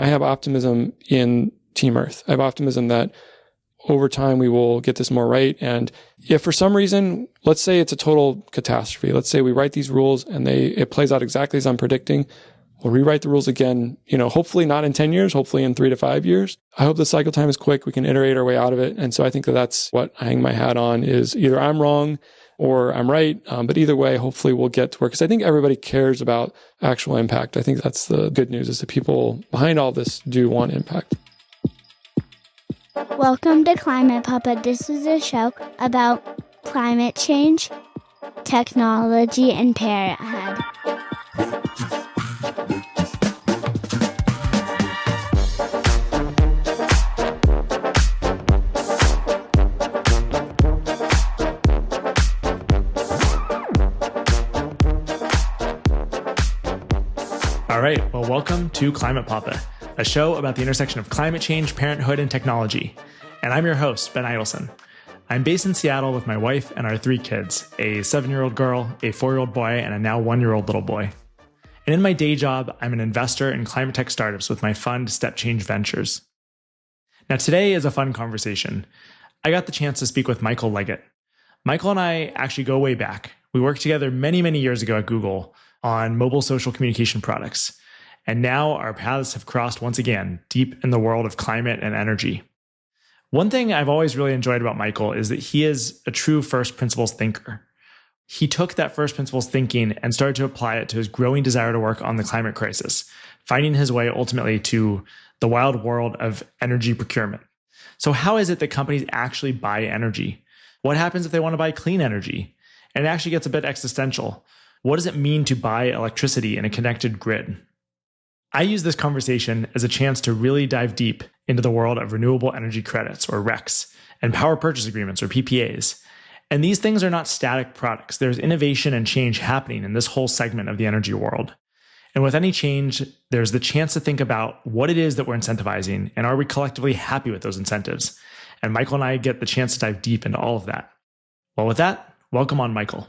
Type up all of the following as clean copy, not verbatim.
I have optimism in Team Earth. I have optimism that over time we will get this more right. And if for some reason, let's say it's a total catastrophe, let's say we write these rules and it plays out exactly as I'm predicting, we'll rewrite the rules again, hopefully not in 10 years, hopefully in 3 to 5 years. I hope the cycle time is quick. We can iterate our way out of it. And so I think that that's what I hang my hat on, is either I'm wrong or I'm right. But either way, hopefully we'll get to work, because I think everybody cares about actual impact. I think that's the good news, is the people behind all this do want impact. Welcome to Climate Papa. This is a show about climate change, technology, and parenthood. All right, well, welcome to Climate Papa, a show about the intersection of climate change, parenthood, and technology. And I'm your host, Ben Idelson. I'm based in Seattle with my wife and our 3 kids, a 7-year-old girl, a 4-year-old boy, and a now 1-year-old little boy. And in my day job, I'm an investor in climate tech startups with my fund, Step Change Ventures. Now, today is a fun conversation. I got the chance to speak with Michael Leggett. Michael and I actually go way back. We worked together many, many years ago at Google on mobile social communication products. And now our paths have crossed once again, deep in the world of climate and energy. One thing I've always really enjoyed about Michael is that he is a true first principles thinker. He took that first principles thinking and started to apply it to his growing desire to work on the climate crisis, finding his way ultimately to the wild world of energy procurement. So how is it that companies actually buy energy? What happens if they want to buy clean energy? And it actually gets a bit existential. What does it mean to buy electricity in a connected grid? I use this conversation as a chance to really dive deep into the world of renewable energy credits, or RECs, and power purchase agreements, or PPAs. And these things are not static products. There's innovation and change happening in this whole segment of the energy world. And with any change, there's the chance to think about what it is that we're incentivizing, and are we collectively happy with those incentives? And Michael and I get the chance to dive deep into all of that. Well, with that, welcome on, Michael.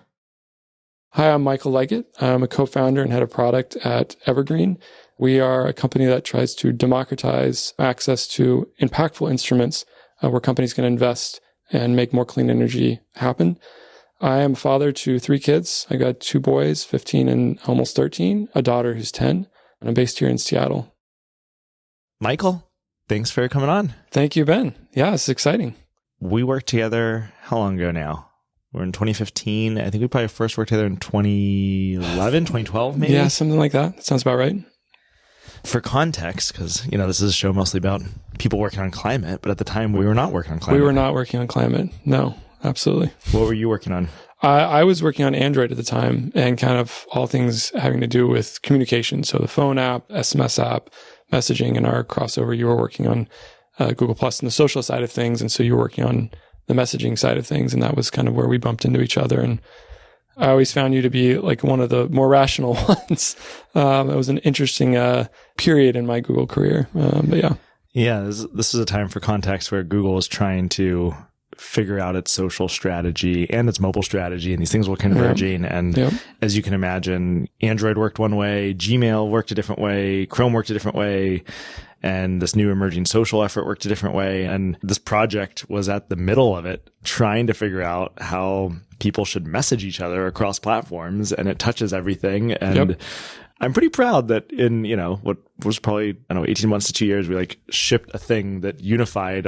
Hi, I'm Michael Leggett. I'm a co-founder and head of product at Ever.green. We are a company that tries to democratize access to impactful instruments where companies can invest and make more clean energy happen. I am a father to 3 kids. I got 2 boys, 15 and almost 13, a daughter who's 10, and I'm based here in Seattle. Michael, thanks for coming on. Thank you, Ben. Yeah, it's exciting. We worked together how long ago now? We're in 2015. I think we probably first worked together in 2011, 2012, maybe? Yeah, something like that. That sounds about right. For context, because, this is a show mostly about people working on climate, but at the time we were not working on climate. We were not working on climate. No, absolutely. What were you working on? I was working on Android at the time, and kind of all things having to do with communication. So the phone app, SMS app, messaging, and our crossover, you were working on Google Plus and the social side of things. And so you were working on the messaging side of things. And that was kind of where we bumped into each other. And I always found you to be like one of the more rational ones. It was an interesting period in my Google career. But yeah. Yeah, this is a time for context where Google is trying to figure out its social strategy and its mobile strategy, and these things were converging. Yep. And yep. As you can imagine, Android worked one way, Gmail worked a different way, Chrome worked a different way, and this new emerging social effort worked a different way. And this project was at the middle of it, trying to figure out how people should message each other across platforms, and it touches everything. And yep. I'm pretty proud that in, what was probably, 18 months to 2 years, we shipped a thing that unified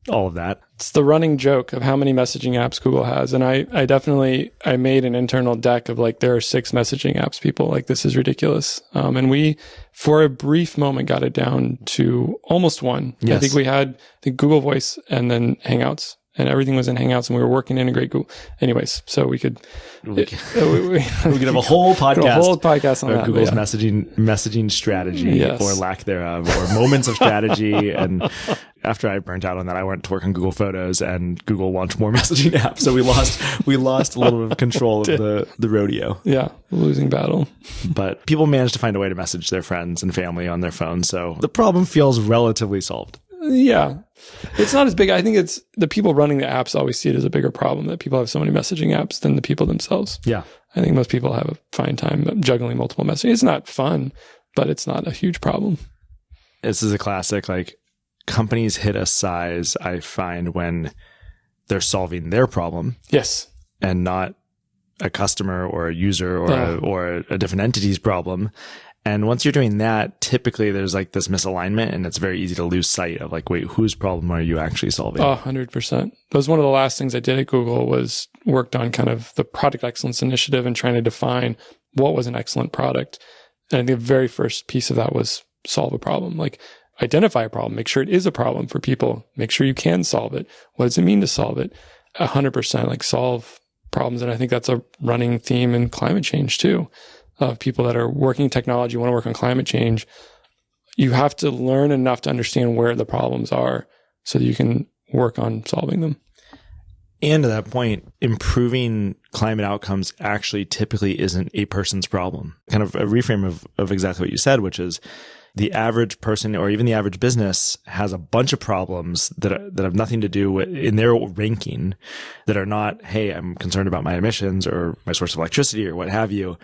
all of that. It's the running joke of how many messaging apps Google has. And I made an internal deck of there are 6 messaging apps, people, this is ridiculous. And we, for a brief moment, got it down to almost 1. Yes. I think we had the Google Voice and then Hangouts. And everything was in Hangouts, and we were working to integrate Google. Anyways, so we could have a whole podcast on that, Google's messaging strategy, yes, or lack thereof, or moments of strategy. And after I burnt out on that, I went to work on Google Photos, and Google launched more messaging apps. So we lost a little bit of control of the rodeo. Yeah, losing battle. But people managed to find a way to message their friends and family on their phones. So the problem feels relatively solved. Yeah. It's not as big. I think it's the people running the apps always see it as a bigger problem, that people have so many messaging apps than the people themselves. Yeah. I think most people have a fine time juggling multiple messages. It's not fun, but it's not a huge problem. This is a classic, like companies hit a size, I find, when they're solving their problem. Yes. And not a customer or a user or a different entity's problem. And once you're doing that, typically there's like this misalignment, and it's very easy to lose sight of like, wait, whose problem are you actually solving? 100%. That was one of the last things I did at Google, was worked on kind of the product excellence initiative and trying to define what was an excellent product. And I think the very first piece of that was solve a problem. Like, identify a problem, make sure it is a problem for people, make sure you can solve it. What does it mean to solve it? 100%, like, solve problems. And I think that's a running theme in climate change too, of people that are working in technology, want to work on climate change. You have to learn enough to understand where the problems are so that you can work on solving them. And to that point, improving climate outcomes actually typically isn't a person's problem. Kind of a reframe of exactly what you said, which is the average person or even the average business has a bunch of problems that have nothing to do with, in their ranking, that are not, hey, I'm concerned about my emissions or my source of electricity or what have you.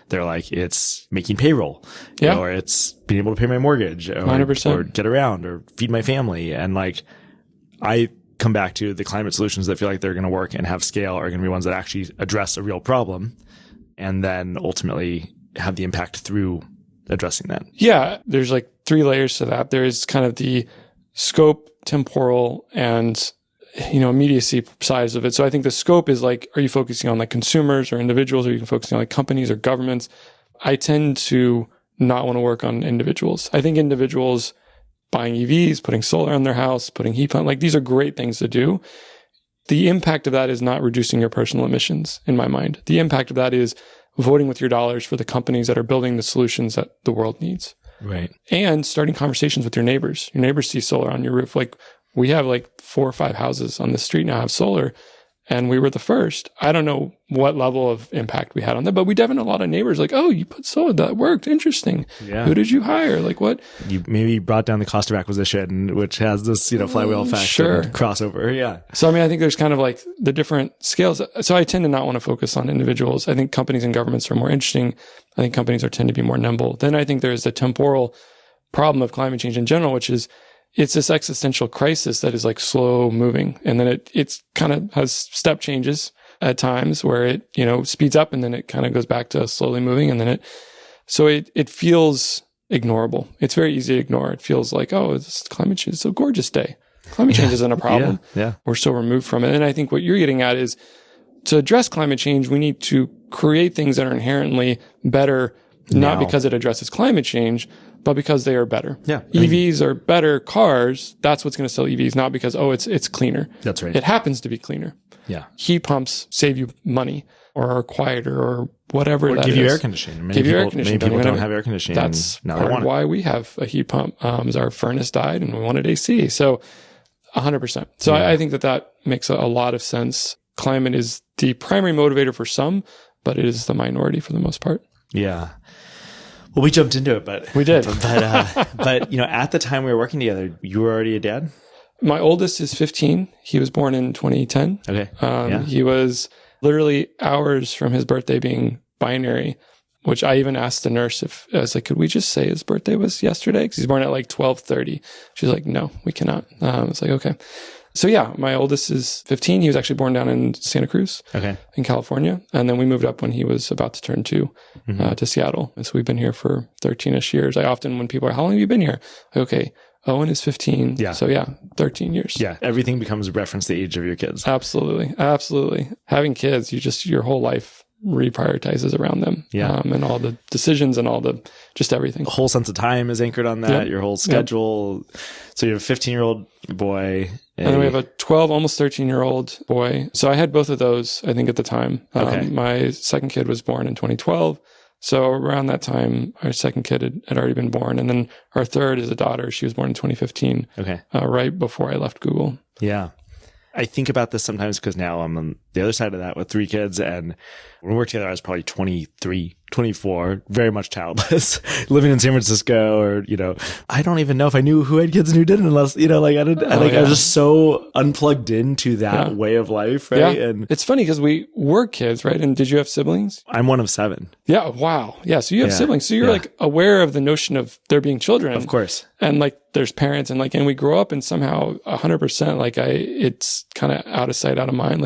They're like, it's making payroll, or it's being able to pay my mortgage, or 100%. Or get around or feed my family. And like, I come back to the climate solutions that feel like they're going to work and have scale are going to be ones that actually address a real problem and then ultimately have the impact through addressing that. Yeah, there's like 3 layers to that. There's kind of the scope, temporal, and immediacy size of it. So I think the scope is like, are you focusing on like consumers or individuals, or are you focusing on like companies or governments? I tend to not want to work on individuals. I think individuals buying EVs, putting solar on their house, putting heat pump, like, these are great things to do. The impact of that is not reducing your personal emissions in my mind. The impact of that is voting with your dollars for the companies that are building the solutions that the world needs. Right. And starting conversations with your neighbors. Your neighbors see solar on your roof. Like, we have like 4 or 5 houses on the street now have solar, and we were the first. I don't know what level of impact we had on that, but we definitely had a lot of neighbors like, oh, you put solar, that worked. Interesting. Yeah. Who did you hire? Like, what? You maybe brought down the cost of acquisition, which has this, flywheel effect. Sure. And crossover. Yeah. So, I mean, I think there's kind of like the different scales. So I tend to not want to focus on individuals. I think companies and governments are more interesting. I think companies tend to be more nimble. Then I think there's the temporal problem of climate change in general, which is, it's this existential crisis that is like slow moving. And then it's kind of has step changes at times where it, speeds up, and then it kind of goes back to slowly moving. And then it feels ignorable. It's very easy to ignore. It feels like, oh, it's climate change. It's a gorgeous day. Climate change isn't a problem. Yeah. We're so removed from it. And I think what you're getting at is, to address climate change, we need to create things that are inherently better, not because it addresses climate change, but because they are better. Yeah. EVs are better cars. That's what's going to sell EVs, not because, it's cleaner. That's right. It happens to be cleaner. Yeah. Heat pumps save you money, or are quieter, or whatever or that give is. You air conditioning. Give you air conditioning. Many people don't have air conditioning. That's part of why we have a heat pump. Is our furnace died and we wanted AC. So 100%. So I think that makes a lot of sense. Climate is the primary motivator for some, but it is the minority for the most part. Yeah. Well, we jumped into it, but we did. But at the time we were working together, you were already a dad? My oldest is 15. He was born in 2010. Okay. He was literally hours from his birthday being binary, which I even asked the nurse I was like, could we just say his birthday was yesterday? Because he's born at like 12:30. She's like, no, we cannot. I was like, okay. So yeah, my oldest is 15. He was actually born down in Santa Cruz, in California. And then we moved up when he was about to turn 2 to Seattle. And so we've been here for 13-ish years. I often, when people are, how long have you been here? Like, okay, Owen is 15. Yeah. So yeah, 13 years. Yeah. Everything becomes a reference to the age of your kids. Absolutely. Absolutely. Having kids, your whole life reprioritizes around them. Yeah. And all the decisions and all just everything. The whole sense of time is anchored on that. Yep. Your whole schedule. Yep. So you have a 15-year-old boy. And then we have a 12, almost 13-year-old boy. So I had both of those, I think, at the time. Okay. My second kid was born in 2012. So around that time, our second kid had already been born. And then our third is a daughter. She was born in 2015. Okay. Right before I left Google. Yeah. I think about this sometimes because now I'm the other side of that with 3 kids. And when we worked together, I was probably 23, 24, very much childless, living in San Francisco, or, I don't even know if I knew who had kids and who didn't, unless, I was just so unplugged into that way of life. Right. Yeah. And it's funny because we were kids, right? And did you have siblings? I'm one of 7. Yeah. Wow. Yeah. So you have siblings. So you're like aware of the notion of there being children. Of course. And like there's parents and we grow up and somehow 100%, it's kind of out of sight, out of mind.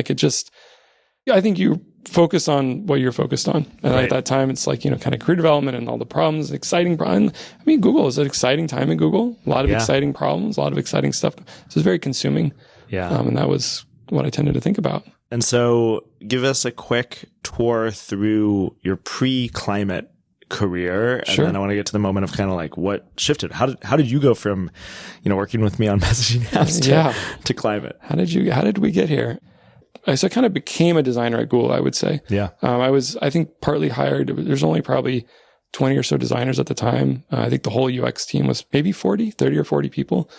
I think you focus on what you're focused on. And at that time, it's kind of career development and all the problems, exciting problems. I mean, Google is an exciting time in Google. A lot of exciting problems, a lot of exciting stuff. So it's very consuming. Yeah. And that was what I tended to think about. And so give us a quick tour through your pre-climate career. And then I want to get to the moment of kind of what shifted. How did you go from, working with me on messaging apps to climate? How did we get here? So I kind of became a designer at Google, I would say. Yeah. I think, partly hired. There's only probably 20 or so designers at the time. I think the whole UX team was maybe 30 or 40 people.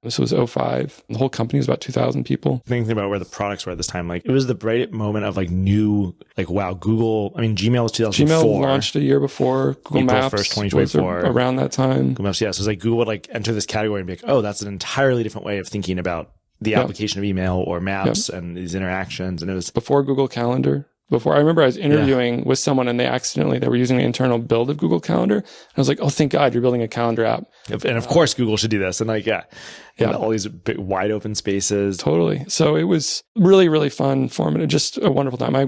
This was 2005. The whole company was about 2,000 people. Thinking about where the products were at this time, it was the bright moment of new, wow, Google. I mean, Gmail was 2004. Gmail launched a year before. Google April Maps 1st, 2024. Around that time. Google Maps, yeah. So it's Google would enter this category and be oh, that's an entirely different way of thinking about the application of email or maps and these interactions. And it was before Google Calendar. I remember I was interviewing with someone and they were using the internal build of Google Calendar. And I was like, oh, thank God you're building a calendar app. And of course Google should do this. And all these big wide open spaces. Totally. So it was really, really fun, formative, just a wonderful time. I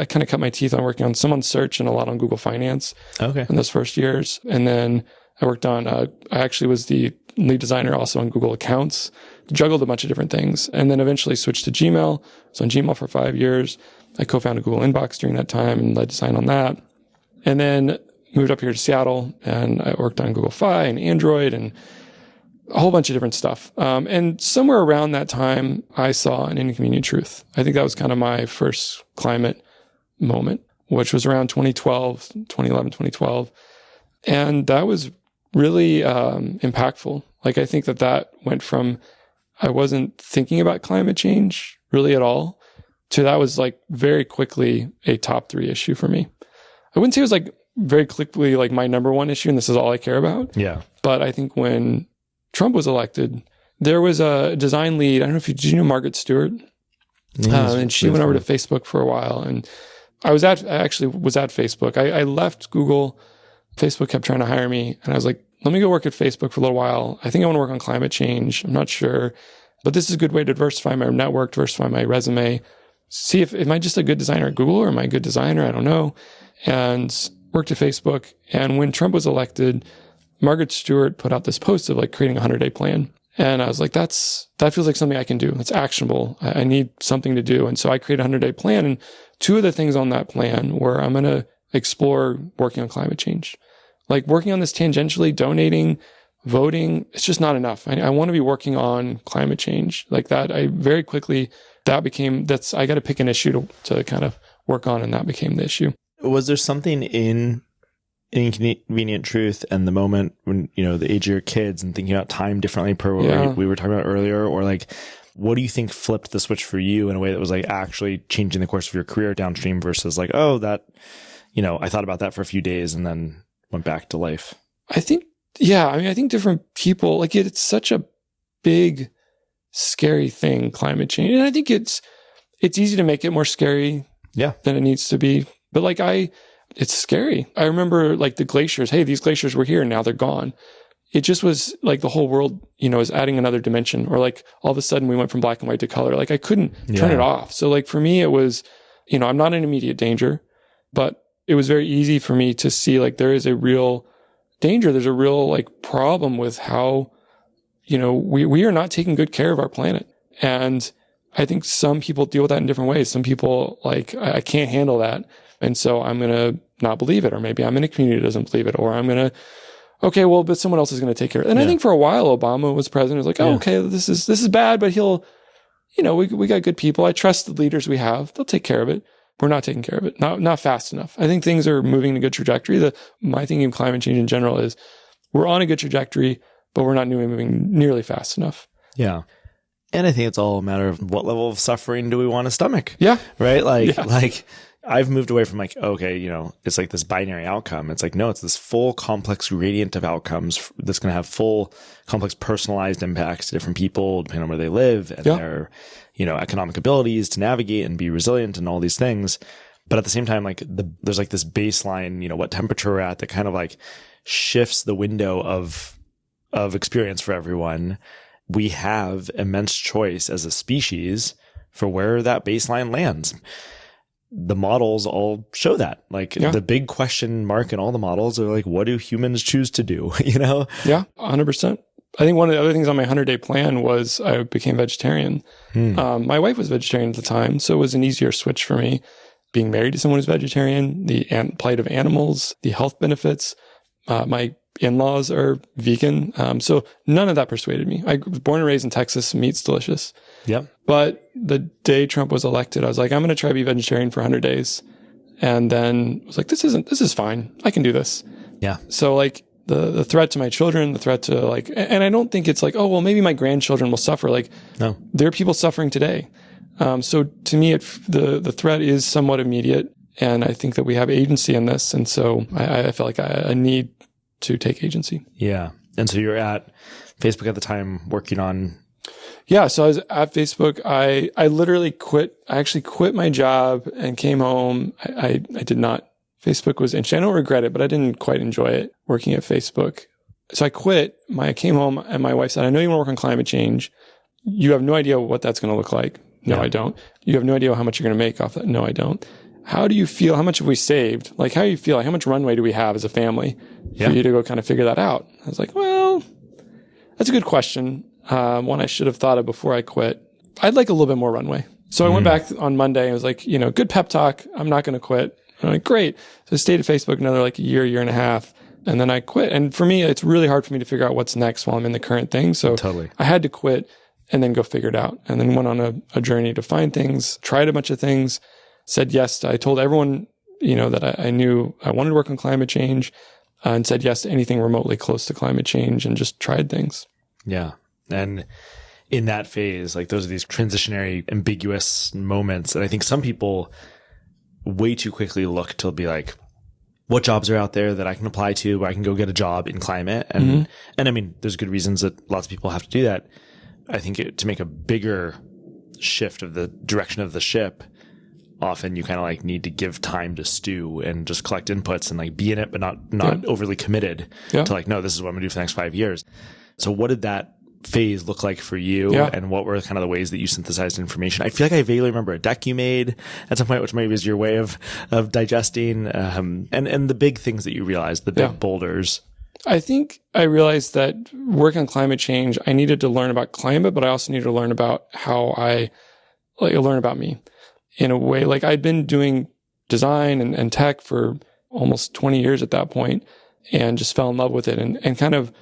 kind of cut my teeth on working on some on search and a lot on Google Finance in those first years. And then I worked on, I actually was the lead designer also on Google Accounts, juggled a bunch of different things, and then eventually switched to Gmail. I was on Gmail for 5 years. I co-founded Google Inbox during that time and led design on that. And then moved up here to Seattle and I worked on Google Fi and Android and a whole bunch of different stuff. And somewhere around that time, I saw an inconvenient truth. I think that was kind of my first climate moment, which was around 2011, 2012. And that was really impactful. I think that went from I wasn't thinking about climate change really at all to that was very quickly a top 3 issue for me. I wouldn't say it was very quickly my number 1 issue and this is all I care about. Yeah. But I think when Trump was elected, there was a design lead. I don't know did you know Margaret Stewart? And she went over to Facebook for a while and I actually was at Facebook. I left Google. Facebook kept trying to hire me and I was like, let me go work at Facebook for a little while. I think I want to work on climate change. I'm not sure, but this is a good way to diversify my network, diversify my resume. See am I just a good designer at Google or am I a good designer? I don't know. And worked at Facebook. And when Trump was elected, Margaret Stewart put out this post of creating a 100-day plan. And I was like, that feels like something I can do. It's actionable. I need something to do. And so I created a 100-day plan. And 2 of the things on that plan were I'm going to explore working on climate change. Working on this tangentially, donating, voting, it's just not enough. I want to be working on climate change that. I very quickly, I got to pick an issue to kind of work on. And that became the issue. Was there something in Inconvenient Truth and the moment when, the age of your kids and thinking about time differently per what we were talking about earlier, or what do you think flipped the switch for you in a way that was actually changing the course of your career downstream versus I thought about that for a few days and then went back to life? I think, I think different people, it's such a big, scary thing, climate change. And I think it's easy to make it more scary than it needs to be. But it's scary. I remember the glaciers. Hey, these glaciers were here and now they're gone. It just was the whole world, is adding another dimension or all of a sudden we went from black and white to color. I couldn't turn it off. So for me, it was, I'm not in immediate danger, but it was very easy for me to see there is a real danger. There's a real problem with how, we are not taking good care of our planet. And I think some people deal with that in different ways. Some people I can't handle that. And so I'm going to not believe it. Or maybe I'm in a community that doesn't believe it. Or I'm going to, but someone else is going to take care of it. And I think for a while, Obama was president. It was this is bad, but he'll, we got good people. I trust the leaders we have. They'll take care of it. We're not taking care of it. Not fast enough. I think things are moving in a good trajectory. My thinking of climate change in general is we're on a good trajectory, but we're not moving nearly fast enough. Yeah. And I think it's all a matter of what level of suffering do we want to stomach? Yeah. Right? Like I've moved away from like, okay, it's like this binary outcome. It's like, no, it's this full complex gradient of outcomes that's going to have full complex personalized impacts to different people, depending on where they live and their, economic abilities to navigate and be resilient and all these things. But at the same time, like there's like this baseline, what temperature we're at that kind of like shifts the window of experience for everyone. We have immense choice as a species for where that baseline lands. The models all show that. Like the big question mark in all the models are like, what do humans choose to do? Yeah, 100%. I think one of the other things on my 100-day plan was I became vegetarian. My wife was vegetarian at the time, so it was an easier switch for me. Being married to someone who's vegetarian, the plight of animals, the health benefits. My in-laws are vegan. So none of that persuaded me. I was born and raised in Texas. Meat's delicious. Yep. But the day Trump was elected, I was like, I'm going to try to be vegetarian for 100 days. And then I was like, this is fine. I can do this. Yeah. So like the threat to my children, the threat to like, and I don't think it's like, oh, well, maybe my grandchildren will suffer. Like, no, there are people suffering today. So to me, the threat is somewhat immediate. And I think that we have agency in this. And so I felt like I need to take agency. Yeah. And so you're at Facebook at the time working on. Yeah. So I was at Facebook. I literally quit. I actually quit my job and came home. I did not. Facebook was interesting. I don't regret it, but I didn't quite enjoy it working at Facebook. So I quit. I came home and my wife said, I know you want to work on climate change. You have no idea what that's going to look like. No, I don't. You have no idea how much you're going to make off that. No, I don't. How do you feel? How much have we saved? Like, how do you feel? Like, how much runway do we have as a family for you to go kind of figure that out? I was like, well, that's a good question. One I should have thought of before I quit. I'd like a little bit more runway. So I went back on Monday and was like, good pep talk. I'm not going to quit. I'm like, great. So I stayed at Facebook another like year and a half. And then I quit. And for me, it's really hard for me to figure out what's next while I'm in the current thing. So I had to quit and then go figure it out. And then went on a journey to find things, tried a bunch of things, said yes. I told everyone, that I knew I wanted to work on climate change and said yes to anything remotely close to climate change and just tried things. Yeah. And in that phase, like those are these transitionary, ambiguous moments. And I think some people way too quickly look to be like, what jobs are out there that I can apply to where I can go get a job in climate? And, and I mean, there's good reasons that lots of people have to do that. I think to make a bigger shift of the direction of the ship, often you kind of like need to give time to stew and just collect inputs and like be in it, but not overly committed to like, no, this is what I'm gonna do for the next 5 years. So what did that phase look like for you? And what were kind of the ways that you synthesized information? I feel like I vaguely remember a deck you made at some point, which maybe is your way of digesting, and the big things that you realized, the big boulders. I think I realized that working on climate change, I needed to learn about climate, but I also needed to learn about how I learn about me in a way. Like I'd been doing design and tech for almost 20 years at that point and just fell in love with it. And kind of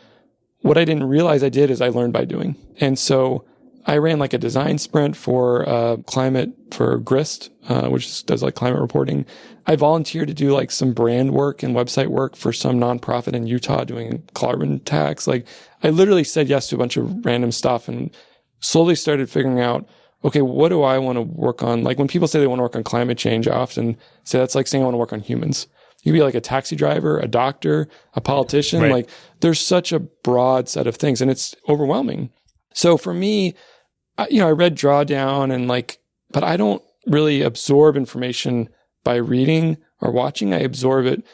what I didn't realize I did is I learned by doing. And so I ran like a design sprint for climate for GRIST, which does like climate reporting. I volunteered to do like some brand work and website work for some nonprofit in Utah doing carbon tax. Like I literally said yes to a bunch of random stuff and slowly started figuring out, okay, what do I want to work on? Like when people say they want to work on climate change, I often say that's like saying I want to work on humans. You could be like a taxi driver, a doctor, a politician. Right. Like there's such a broad set of things and it's overwhelming. So for me, I read Drawdown and but I don't really absorb information by reading or watching. I absorb it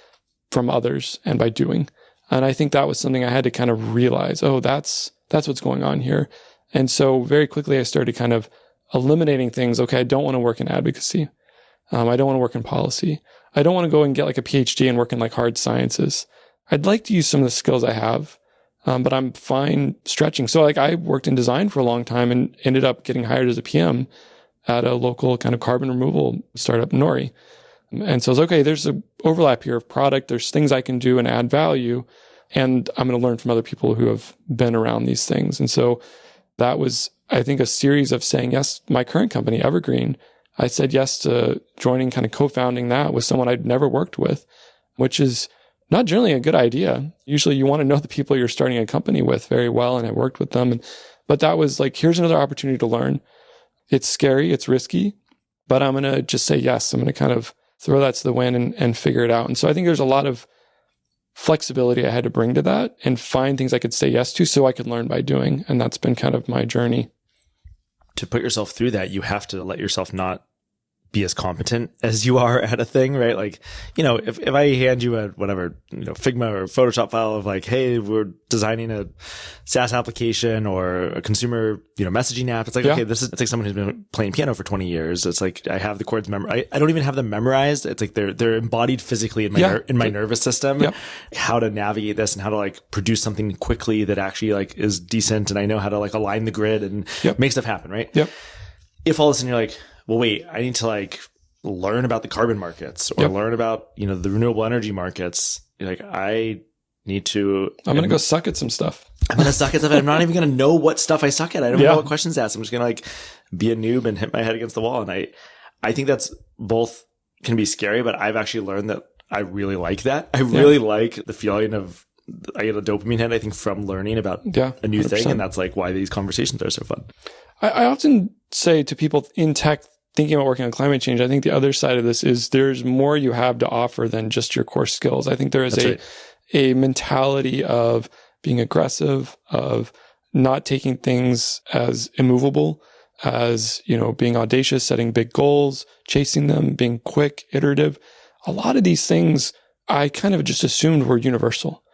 from others and by doing. And I think that was something I had to kind of realize, oh, that's what's going on here. And so very quickly I started kind of eliminating things. Okay, I don't want to work in advocacy. I don't want to work in policy. I don't want to go and get like a PhD and work in like hard sciences. I'd like to use some of the skills I have. But I'm fine stretching. So like I worked in design for a long time and ended up getting hired as a PM at a local kind of carbon removal startup, Nori. And so I was, okay, there's an overlap here of product. There's things I can do and add value. And I'm going to learn from other people who have been around these things. And so that was, I think, a series of saying yes. My current company, Ever.green, I said yes to joining, kind of co-founding that with someone I'd never worked with, which is not generally a good idea. Usually you want to know the people you're starting a company with very well and have worked with them. But that was like, here's another opportunity to learn. It's scary, it's risky, but I'm going to just say yes. I'm going to kind of throw that to the wind and figure it out. And so I think there's a lot of flexibility I had to bring to that and find things I could say yes to so I could learn by doing. And that's been kind of my journey. To put yourself through that, you have to let yourself not be as competent as you are at a thing, right? Like, if I hand you a whatever, Figma or Photoshop file of like, hey, we're designing a SaaS application or a consumer, messaging app. It's like, okay, it's like someone who's been playing piano for 20 years. It's like, I have the chords memorized. I don't even have them memorized. It's like they're embodied physically in my nervous system, how to navigate this and how to like produce something quickly that actually like is decent. And I know how to like align the grid and make stuff happen, right? Yep. If all of a sudden you're like, well, wait, I need to like learn about the carbon markets or learn about, the renewable energy markets. You're like, I'm going to go suck at some stuff. I'm going to suck at stuff. I'm not even going to know what stuff I suck at. I don't know what questions to ask. I'm just going to like be a noob and hit my head against the wall. And I think that's both can be scary, but I've actually learned that I really like that. I really like the feeling of, I get a dopamine hit, I think, from learning about a new 100%. Thing. And that's like why these conversations are so fun. I often say to people in tech thinking about working on climate change, I think the other side of this is there's more you have to offer than just your core skills. I think there is a mentality of being aggressive, of not taking things as immovable, as, being audacious, setting big goals, chasing them, being quick, iterative. A lot of these things I kind of just assumed were universal.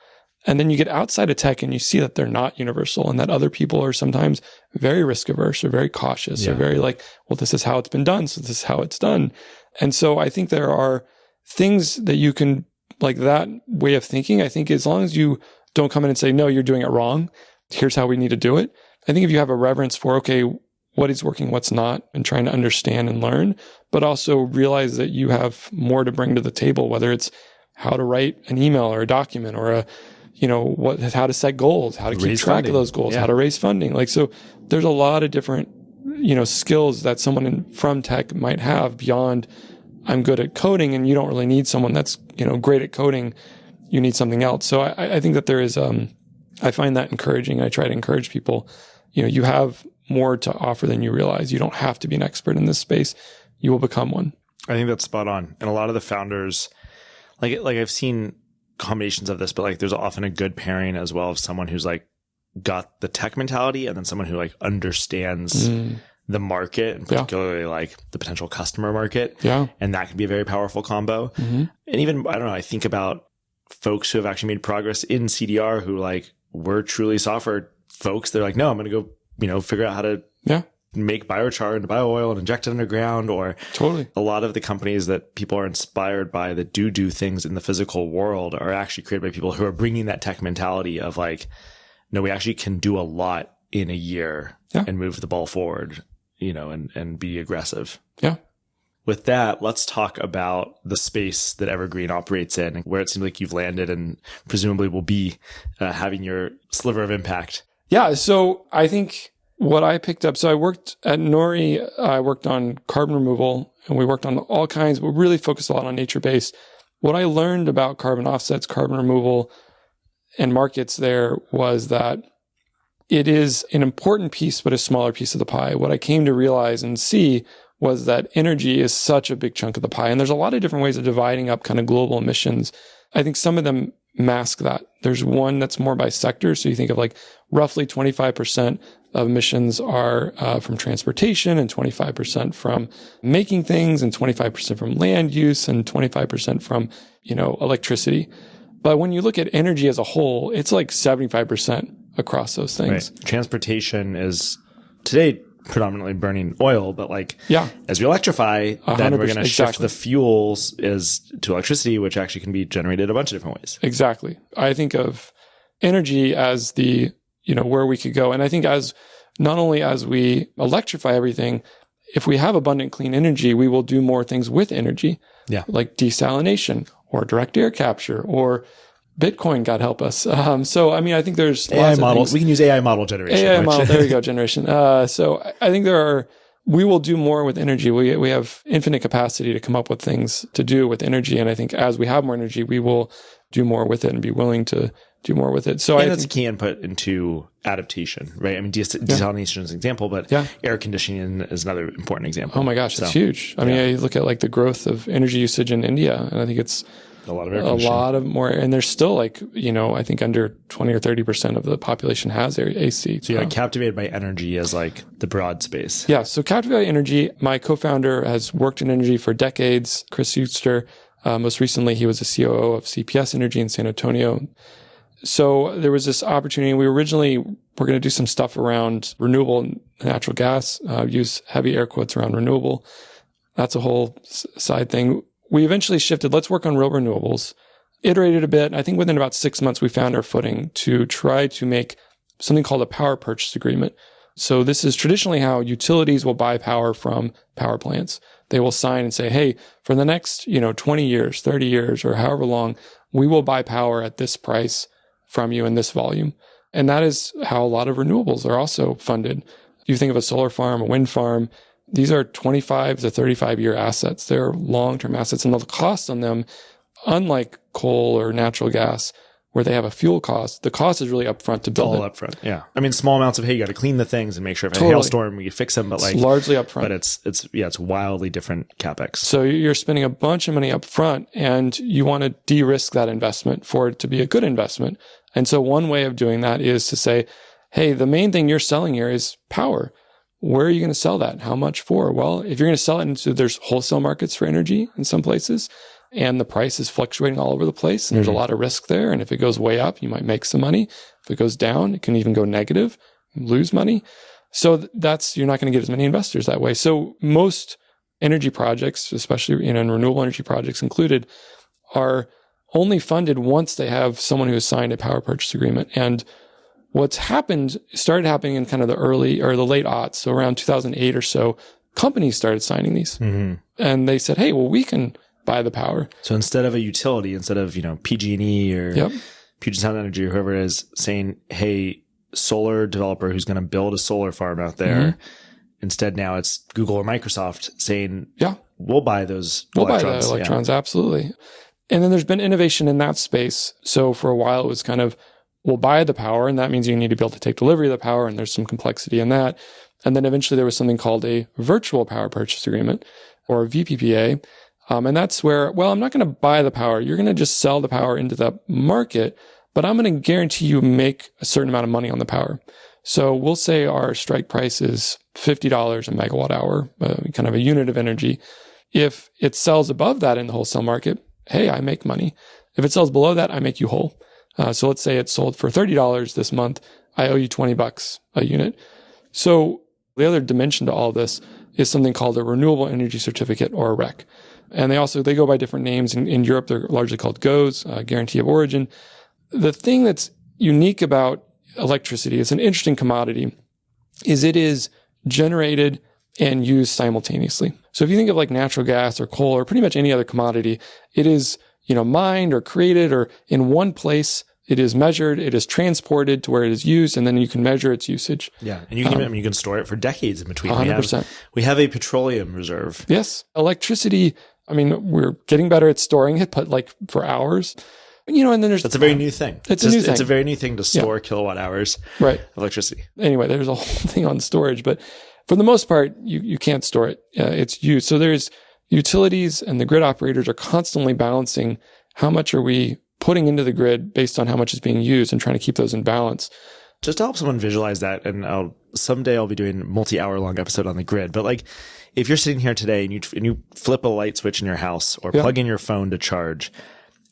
And then you get outside of tech and you see that they're not universal and that other people are sometimes very risk averse or very cautious or very like, well, this is how it's been done. So this is how it's done. And so I think there are things that you can, like that way of thinking, I think as long as you don't come in and say, no, you're doing it wrong. Here's how we need to do it. I think if you have a reverence for, okay, what is working, what's not, and trying to understand and learn, but also realize that you have more to bring to the table, whether it's how to write an email or a document or how to set goals, how to keep track of those goals, how to raise funding. Like, so there's a lot of different, skills that someone from tech might have beyond I'm good at coding, and you don't really need someone that's, great at coding. You need something else. So I think that there is, I find that encouraging. I try to encourage people, you have more to offer than you realize. You don't have to be an expert in this space. You will become one. I think that's spot on. And a lot of the founders, like I've seen combinations of this, but like there's often a good pairing as well of someone who's like got the tech mentality and then someone who like understands the market and particularly like the potential customer market. Yeah. And that can be a very powerful combo. Mm-hmm. And even, I don't know, I think about folks who have actually made progress in CDR who like were truly software folks. They're like, no, I'm going to go, figure out how to make biochar into bio-oil and inject it underground. Or totally a lot of the companies that people are inspired by that do things in the physical world are actually created by people who are bringing that tech mentality of like, no, we actually can do a lot in a year and move the ball forward, and be aggressive. Yeah. With that, let's talk about the space that Ever.green operates in, where it seems like you've landed and presumably will be having your sliver of impact. Yeah. So I think what I picked up, so I worked at Nori, I worked on carbon removal, and we worked on all kinds, but really focused a lot on nature-based. What I learned about carbon offsets, carbon removal, and markets there was that it is an important piece, but a smaller piece of the pie. What I came to realize and see was that energy is such a big chunk of the pie. And there's a lot of different ways of dividing up kind of global emissions. I think some of them mask that. There's one that's more by sector. So you think of like roughly 25% of emissions are from transportation and 25% from making things and 25% from land use and 25% from, electricity. But when you look at energy as a whole, it's like 75% across those things. Right. Transportation is today predominantly burning oil, but like as we electrify, then we're going to shift the fuels to electricity, which actually can be generated a bunch of different ways. Exactly. I think of energy as the, where we could go. And I think not only as we electrify everything, if we have abundant clean energy, we will do more things with energy. Yeah. Like desalination or direct air capture or Bitcoin, God help us. So, I think there's AI lots models. of things. We can use AI model generation. AI model. There you go. Generation. So I think we will do more with energy. We have infinite capacity to come up with things to do with energy. And I think as we have more energy, we will do more with it and be willing to do more with it. So and that's a key input into adaptation, right? I mean, desalination is an example, but air conditioning is another important example. Oh my gosh, it's huge. I mean, I look at like the growth of energy usage in India, and I think it's a lot of more, and there's still like, I think under 20 or 30% of the population has AC. So you're like captivated by energy as like the broad space. Yeah. So captivated by energy, my co-founder has worked in energy for decades, Chris Euster. Most recently, he was the COO of CPS Energy in San Antonio. So there was this opportunity. We originally were going to do some stuff around renewable natural gas, use heavy air quotes around renewable. That's a whole side thing. We eventually shifted, let's work on real renewables, iterated a bit. I think within about 6 months, we found our footing to try to make something called a power purchase agreement. So this is traditionally how utilities will buy power from power plants. They will sign and say, hey, for the next, 20 years, 30 years, or however long, we will buy power at this price from you in this volume. And that is how a lot of renewables are also funded. You think of a solar farm, a wind farm, these are 25 to 35-year assets. They're long-term assets, and the cost on them, unlike coal or natural gas, where they have a fuel cost, the cost is really upfront to build all it. Upfront, yeah. I mean, small amounts of, hey, you got to clean the things and make sure if a hailstorm, you fix them, but it's largely upfront. But it's wildly different capex. So you're spending a bunch of money upfront, and you want to de-risk that investment for it to be a good investment. And so one way of doing that is to say, hey, the main thing you're selling here is power. Where are you going to sell that? How much for? Well, if you're going to sell it into, there's wholesale markets for energy in some places, and the price is fluctuating all over the place, and there's a lot of risk there. And if it goes way up, you might make some money. If it goes down, it can even go negative, lose money. So you're not going to get as many investors that way. So most energy projects, especially and renewable energy projects included, are only funded once they have someone who has signed a power purchase agreement. And what's started happening in kind of the early or the late aughts, so around 2008 or so, companies started signing these. And they said, hey, well, we can buy the power. So instead of a utility, instead of, PG&E or Puget Sound Energy or whoever it is saying, hey, solar developer who's going to build a solar farm out there, instead now it's Google or Microsoft saying, we'll buy those electrons. We'll buy the electrons, absolutely. And then there's been innovation in that space. So for a while, it was kind of, we'll buy the power, and that means you need to be able to take delivery of the power, and there's some complexity in that. And then eventually there was something called a virtual power purchase agreement, or a VPPA. And that's where, well, I'm not going to buy the power. You're going to just sell the power into the market, but I'm going to guarantee you make a certain amount of money on the power. So we'll say our strike price is $50 a megawatt hour, kind of a unit of energy. If it sells above that in the wholesale market, hey, I make money. If it sells below that, I make you whole. So let's say it's sold for $30 this month. I owe you $20 a unit. So the other dimension to all this is something called a renewable energy certificate, or a REC. And they go by different names. In Europe, they're largely called GOES, guarantee of origin. The thing that's unique about electricity, it's an interesting commodity, is it is generated and used simultaneously. So if you think of like natural gas or coal or pretty much any other commodity, it is mined or created, or in one place, it is measured, it is transported to where it is used, and then you can measure its usage. Yeah. And you can store it for decades in between. 100%. We have a petroleum reserve. Yes. Electricity, we're getting better at storing it, but like for hours. And then that's a very new thing. It's a new thing. It's a very new thing to store kilowatt hours of electricity. Anyway, there's a whole thing on storage, but for the most part, you can't store it. It's used. So there's utilities and the grid operators are constantly balancing how much are we putting into the grid based on how much is being used and trying to keep those in balance. Just to help someone visualize that, and someday I'll be doing a multi-hour long episode on the grid, but like if you're sitting here today and you flip a light switch in your house or plug in your phone to charge,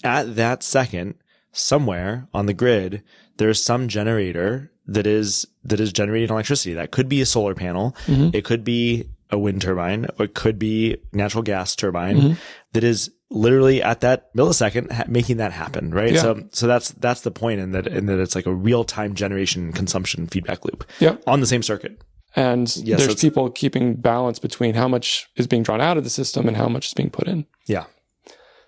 at that second, somewhere on the grid, there's some generator that is generating electricity. That could be a solar panel. It could be a wind turbine, or it could be natural gas turbine that is literally at that millisecond making that happen, right? Yeah. So that's the point, in that it's like a real-time generation consumption feedback loop on the same circuit. And there's people keeping balance between how much is being drawn out of the system and how much is being put in. Yeah.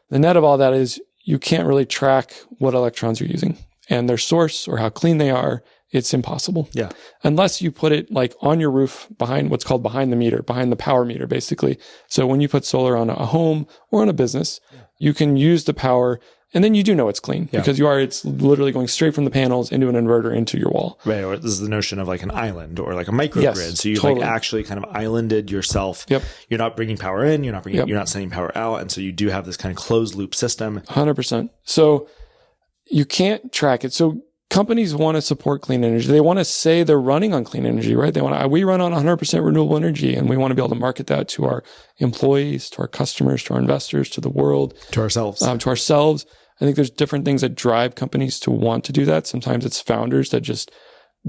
The net of all that is you can't really track what electrons you're using and their source or how clean they are. It's impossible. Yeah. Unless you put it like on your roof behind what's called behind the meter, behind the power meter, basically. So when you put solar on a home or on a business, you can use the power And then you do know it's clean because it's literally going straight from the panels into an inverter into your wall. Right. Or this is the notion of like an island or like a microgrid. So you like actually kind of islanded yourself. Yep. You're not bringing power in. You're not sending power out. And so you do have this kind of closed loop system. 100%. So you can't track it. So companies want to support clean energy. They want to say they're running on clean energy, right? We run on 100% renewable energy, and we want to be able to market that to our employees, to our customers, to our investors, to the world, to ourselves. I think there's different things that drive companies to want to do that. Sometimes it's founders that just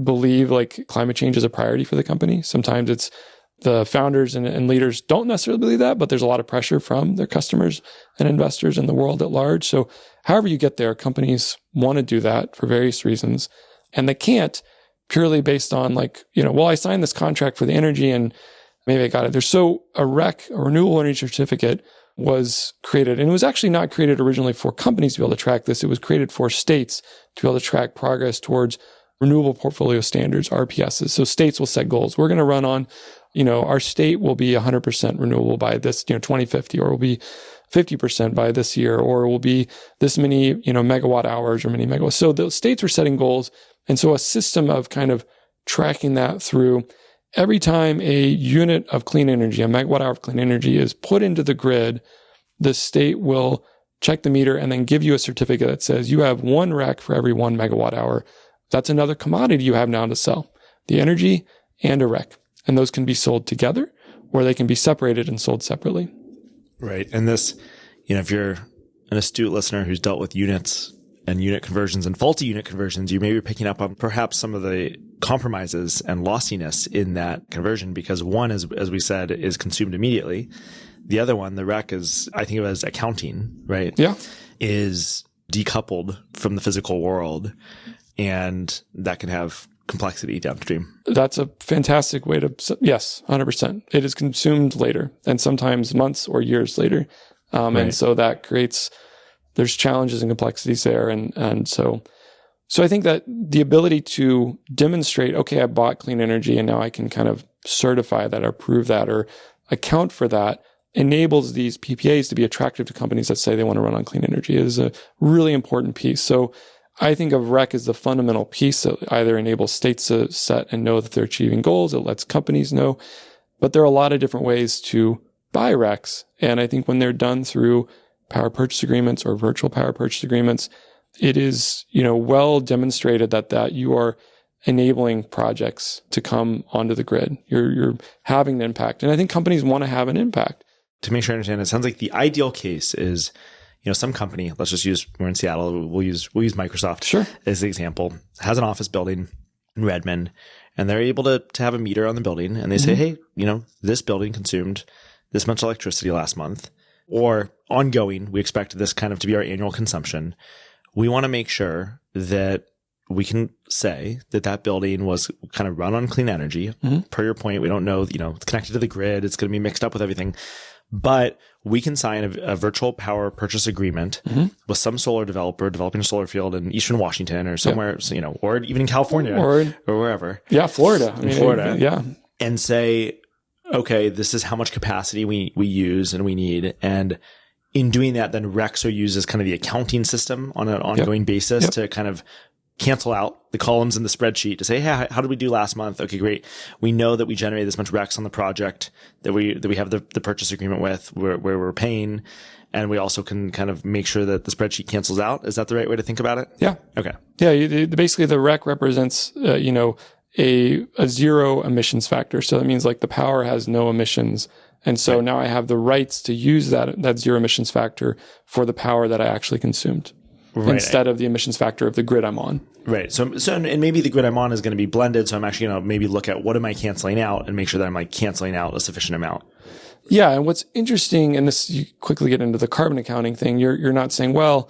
believe like climate change is a priority for the company. Sometimes it's the founders and leaders don't necessarily believe that, but there's a lot of pressure from their customers and investors and the world at large. So however you get there, companies want to do that for various reasons. And they can't purely based on like, I signed this contract for the energy and maybe I got it. A REC, a renewable energy certificate, was created. And it was actually not created originally for companies to be able to track this. It was created for states to be able to track progress towards renewable portfolio standards, RPSs. So states will set goals. We're going to run on, our state will be 100% renewable by this, 2050, or will be 50% by this year, or will be this many, megawatt hours or many megawatts. So the states were setting goals. And so a system of kind of tracking that through every time a unit of clean energy, a megawatt hour of clean energy is put into the grid, the state will check the meter and then give you a certificate that says you have 1 REC for every 1 megawatt hour. That's another commodity you have now to sell, the energy and a REC. And those can be sold together or they can be separated and sold separately. Right. And this, if you're an astute listener who's dealt with units and unit conversions and faulty unit conversions, you may be picking up on perhaps some of the compromises and lossiness in that conversion, because one, as we said, is consumed immediately. The other one, the REC, is, I think of it as accounting, right? Yeah. Is decoupled from the physical world, and that can have complexity downstream. That's a fantastic way to, yes, 100%. It is consumed later, and sometimes months or years later. Right. And so that there's challenges and complexities there. And so I think that the ability to demonstrate, okay, I bought clean energy and now I can kind of certify that or prove that or account for that enables these PPAs to be attractive to companies that say they want to run on clean energy. It is a really important piece. So I think of REC as the fundamental piece that either enables states to set and know that they're achieving goals. It lets companies know, but there are a lot of different ways to buy RECs. And I think when they're done through power purchase agreements or virtual power purchase agreements, it is, well demonstrated that you are enabling projects to come onto the grid. You're having an impact. And I think companies want to have an impact. To make sure I understand, it sounds like the ideal case is, some company, let's just use, we're in Seattle, we'll use Microsoft as the example, has an office building in Redmond, and they're able to have a meter on the building, and they say, hey, this building consumed this much electricity last month, or ongoing, we expect this kind of to be our annual consumption. We want to make sure that we can say that building was kind of run on clean energy. Per your point, we don't know, it's connected to the grid. It's going to be mixed up with everything. But we can sign a virtual power purchase agreement with some solar developer developing a solar field in Eastern Washington or somewhere, or even in California or wherever. Yeah, Florida. Florida. Yeah. And say, okay, this is how much capacity we use and we need. And in doing that, then RECs are used as kind of the accounting system on an ongoing basis to kind of cancel out the columns in the spreadsheet to say, hey, how did we do last month? Okay, great. We know that we generated this much RECs on the project that we have the purchase agreement with where we're paying. And we also can kind of make sure that the spreadsheet cancels out. Is that the right way to think about it? Yeah. Okay. Yeah. Basically the REC represents, a zero emissions factor. So that means like the power has no emissions. And so now I have the rights to use that zero emissions factor for the power that I actually consumed. Right. Instead of the emissions factor of the grid I'm on. Right. So and maybe the grid I'm on is going to be blended. So I'm actually going to maybe look at what am I canceling out and make sure that I'm like canceling out a sufficient amount. Yeah. And what's interesting, and this, you quickly get into the carbon accounting thing. You're not saying, well,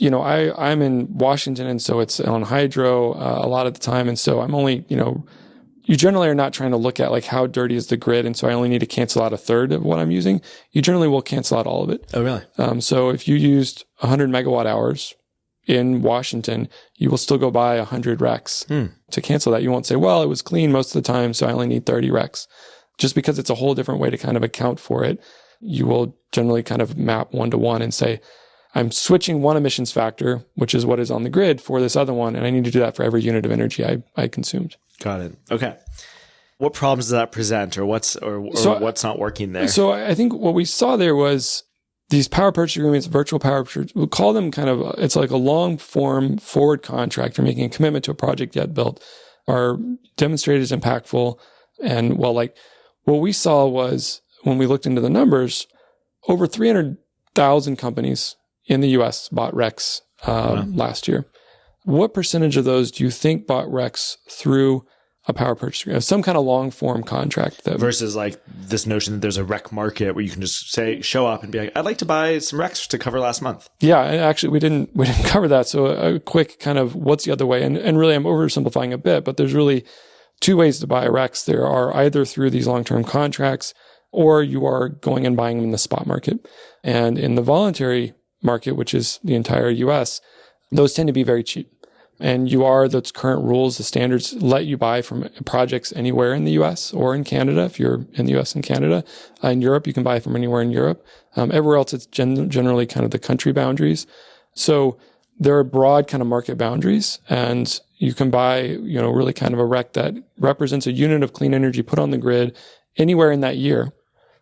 I'm in Washington and so it's on hydro, a lot of the time. And so I'm only, you generally are not trying to look at like how dirty is the grid. And so I only need to cancel out a third of what I'm using. You generally will cancel out all of it. Oh, really? So if you used 100 megawatt hours in Washington, you will still go buy 100 RECs to cancel that. You won't say, well, it was clean most of the time, so I only need 30 RECs. Just because it's a whole different way to kind of account for it, you will generally kind of map 1-to-1 and say, I'm switching one emissions factor, which is what is on the grid, for this other one. And I need to do that for every unit of energy I consumed. Got it. Okay. What problems does that present, or what's not working there? So I think what we saw there was these power purchase agreements, virtual power purchase, we'll call them it's like a long form forward contract. You're making a commitment to a project yet built, are demonstrated as impactful. And what we saw was, when we looked into the numbers, over 300,000 companies in the US bought RECs last year. What percentage of those do you think bought RECs through a power purchase agreement, some kind of long form contract? Versus like this notion that there's a REC market where you can just show up and be like, I'd like to buy some RECs to cover last month. Yeah, and actually we didn't cover that. So a quick kind of what's the other way? And really I'm oversimplifying a bit, but there's really two ways to buy RECs. There are either through these long-term contracts, or you are going and buying them in the spot market. And in the voluntary market, which is the entire US, those tend to be very cheap. And those current rules, the standards let you buy from projects anywhere in the US or in Canada, if you're in the US and Canada. In Europe, you can buy from anywhere in Europe. Everywhere else, it's generally kind of the country boundaries. So there are broad kind of market boundaries, and you can buy, really kind of a REC that represents a unit of clean energy put on the grid anywhere in that year.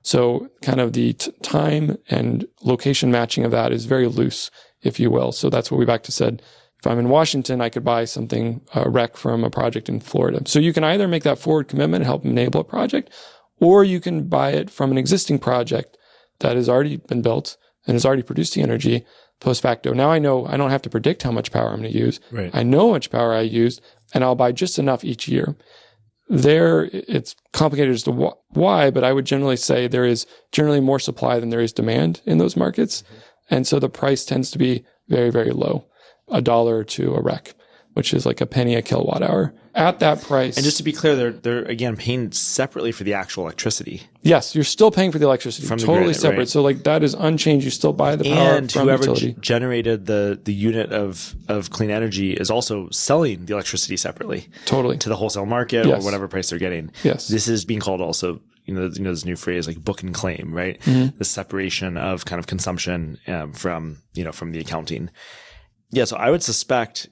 So kind of the time and location matching of that is very loose, if you will. So that's what we've actually said. If I'm in Washington, I could buy a REC from a project in Florida. So you can either make that forward commitment and help enable a project, or you can buy it from an existing project that has already been built and has already produced the energy post facto. Now I know I don't have to predict how much power I'm going to use. Right. I know how much power I used, and I'll buy just enough each year. It's complicated as to why, but I would generally say there is generally more supply than there is demand in those markets. Mm-hmm. And so the price tends to be very, very low. $1 or $2 a REC, which is like a penny a kilowatt hour. At that price. And just to be clear, they're again paying separately for the actual electricity. Yes, you're still paying for the electricity. From the totally grid, separate. Right? So that is unchanged. You still buy the power and from whoever utility. Generated the unit of clean energy is also selling the electricity separately. Totally. To the wholesale market, yes. or whatever price they're getting. Yes. This is being called also, this new phrase like book and claim, right? Mm-hmm. The separation of kind of consumption from the accounting. Yeah, so I would suspect,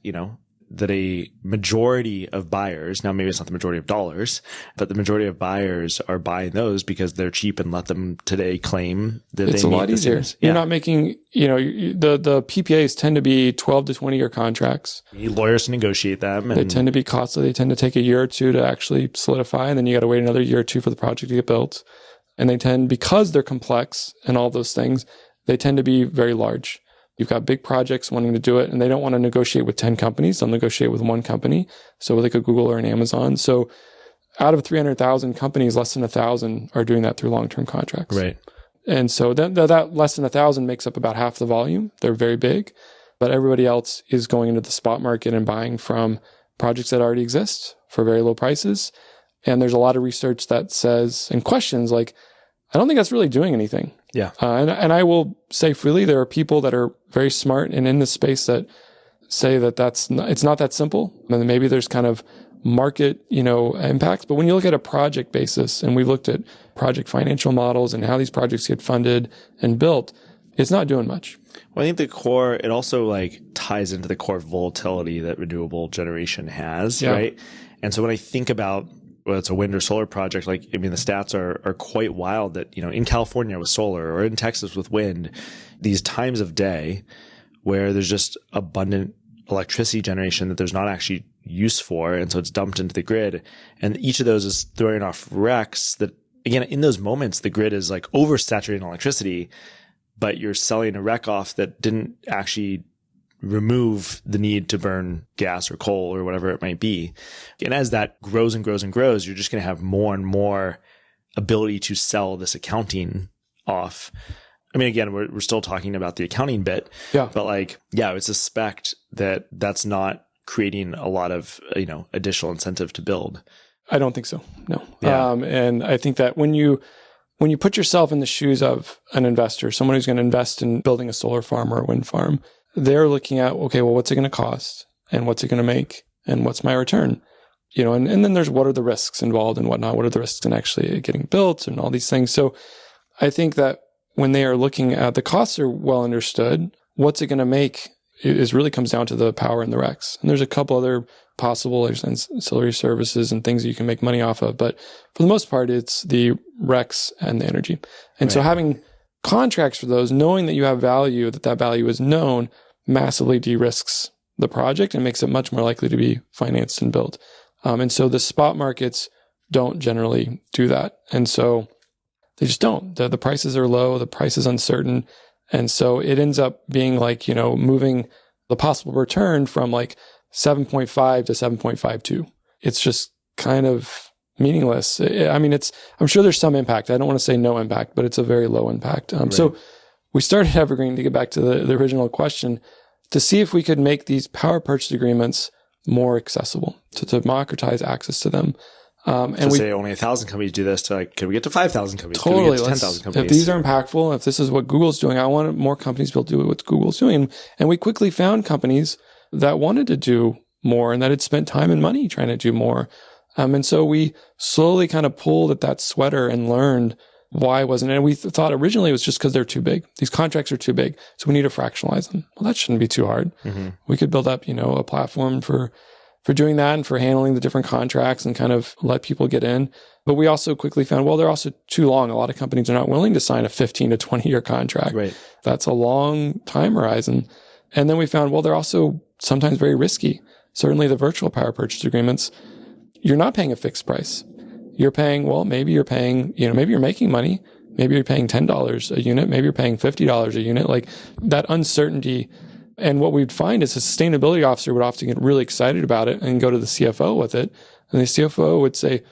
that a majority of buyers, now maybe it's not the majority of dollars, but the majority of buyers are buying those because they're cheap and let them today claim that it's they a meet lot the easier. standards. You're not making, the PPAs tend to be 12 to 20 year contracts. You need lawyers to negotiate them. They tend to be costly. They tend to take a year or two to actually solidify, and then you got to wait another year or two for the project to get built. And they tend, because they're complex and all those things, they tend to be very large. You've got big projects wanting to do it, and they don't want to negotiate with 10 companies. They'll negotiate with one company. So like a Google or an Amazon. So out of 300,000 companies, less than 1,000 are doing that through long-term contracts. Right. And so that less than 1,000 makes up about half the volume. They're very big, but everybody else is going into the spot market and buying from projects that already exist for very low prices. And there's a lot of research that says, and questions like, I don't think that's really doing anything. Yeah. And I will say freely, there are people that are very smart and in this space that say that it's not that simple. And maybe there's kind of market, impacts. But when you look at a project basis, and we've looked at project financial models and how these projects get funded and built, it's not doing much. Well, I think it also ties into the core volatility that renewable generation has, yeah. right? And so when I think about whether it's a wind or solar project, the stats are quite wild that, in California with solar or in Texas with wind, these times of day where there's just abundant electricity generation that there's not actually use for. And so it's dumped into the grid. And each of those is throwing off RECs that, again, in those moments, the grid is oversaturating electricity, but you're selling a REC off that didn't actually remove the need to burn gas or coal or whatever it might be. And as that grows and grows and grows, you're just going to have more and more ability to sell this accounting off. Again, we're still talking about the accounting bit, yeah. But I would suspect that that's not creating a lot of, additional incentive to build. I don't think so. No. Yeah. And I think that when you put yourself in the shoes of an investor, someone who's going to invest in building a solar farm or a wind farm, they're looking at, okay, well, what's it going to cost and what's it going to make and what's my return? And then there's what are the risks involved and whatnot? What are the risks in actually getting built and all these things? So I think that when they are looking at the costs are well understood, what's it going to make is really comes down to the power in the RECs. And there's a couple other possible ancillary services and things that you can make money off of. But for the most part, it's the RECs and the energy. And so having contracts for those, knowing that you have value, that value is known, massively de-risks the project and makes it much more likely to be financed and built. And so the spot markets don't generally do that. And so they just don't. The prices are low, the price is uncertain. And so it ends up being like, moving the possible return from like 7.5 to 7.52. It's just kind of meaningless. I'm sure there's some impact. I don't want to say no impact, but it's a very low impact. So we started Ever.green, to get back to the original question, to see if we could make these power purchase agreements more accessible, to democratize access to them. And we say only 1,000 companies do this, to could we get to 5,000 companies? Totally. Could we get to 10,000 companies? If these are impactful, if this is what Google's doing, I want more companies to be able to do what Google's doing. And we quickly found companies that wanted to do more and that had spent time and money trying to do more. And so we slowly kind of pulled at that sweater and learned why wasn't it. And we thought originally it was just because they're too big. These contracts are too big. So we need to fractionalize them. Well, that shouldn't be too hard. Mm-hmm. We could build up, a platform for doing that and for handling the different contracts and kind of let people get in. But we also quickly found, they're also too long. A lot of companies are not willing to sign a 15 to 20 year contract. Right. That's a long time horizon. And then we found, they're also sometimes very risky. Certainly the virtual power purchase agreements, you're not paying a fixed price. You're paying, maybe you're paying, maybe you're making money. Maybe you're paying $10 a unit. Maybe you're paying $50 a unit. Like that uncertainty. And what we'd find is a sustainability officer would often get really excited about it and go to the CFO with it. And the CFO would say,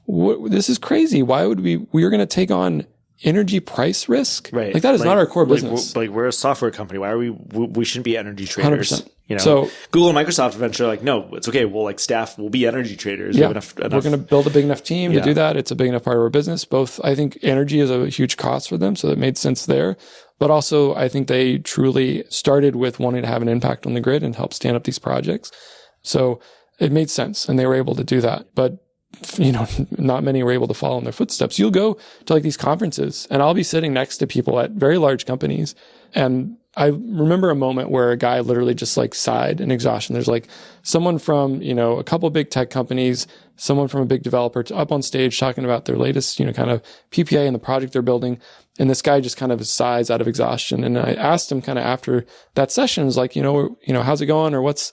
this is crazy. Why would we're going to take on energy price risk? Right. Like that is not our core business. We're a software company. Why are we shouldn't be energy traders? 100%. So Google and Microsoft eventually are like, no, it's okay. We'll staff will be energy traders. Yeah. We're going to build a big enough team to do that. It's a big enough part of our business. Both, I think energy is a huge cost for them. So that made sense there. But also, I think they truly started with wanting to have an impact on the grid and help stand up these projects. So it made sense and they were able to do that. But, not many were able to follow in their footsteps. You'll go to these conferences and I'll be sitting next to people at very large companies. And I remember a moment where a guy literally just sighed in exhaustion. There's someone from, a couple big tech companies, someone from a big developer up on stage talking about their latest, kind of PPA and the project they're building. And this guy just kind of sighs out of exhaustion. And I asked him kind of after that session, was like, how's it going or what's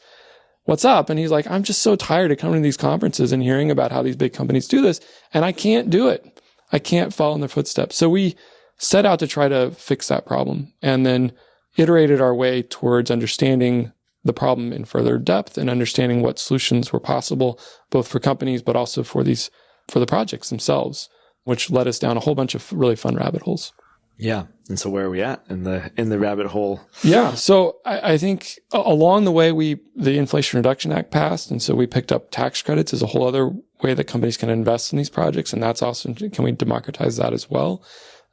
up? And he's like, I'm just so tired of coming to these conferences and hearing about how these big companies do this. And I can't do it. I can't follow in their footsteps. So we set out to try to fix that problem and then iterated our way towards understanding the problem in further depth and understanding what solutions were possible, both for companies, but also for the projects themselves, which led us down a whole bunch of really fun rabbit holes. Yeah. And so where are we at in the rabbit hole? Yeah. So I think along the way, the Inflation Reduction Act passed. And so we picked up tax credits as a whole other way that companies can invest in these projects. And that's also, can we democratize that as well?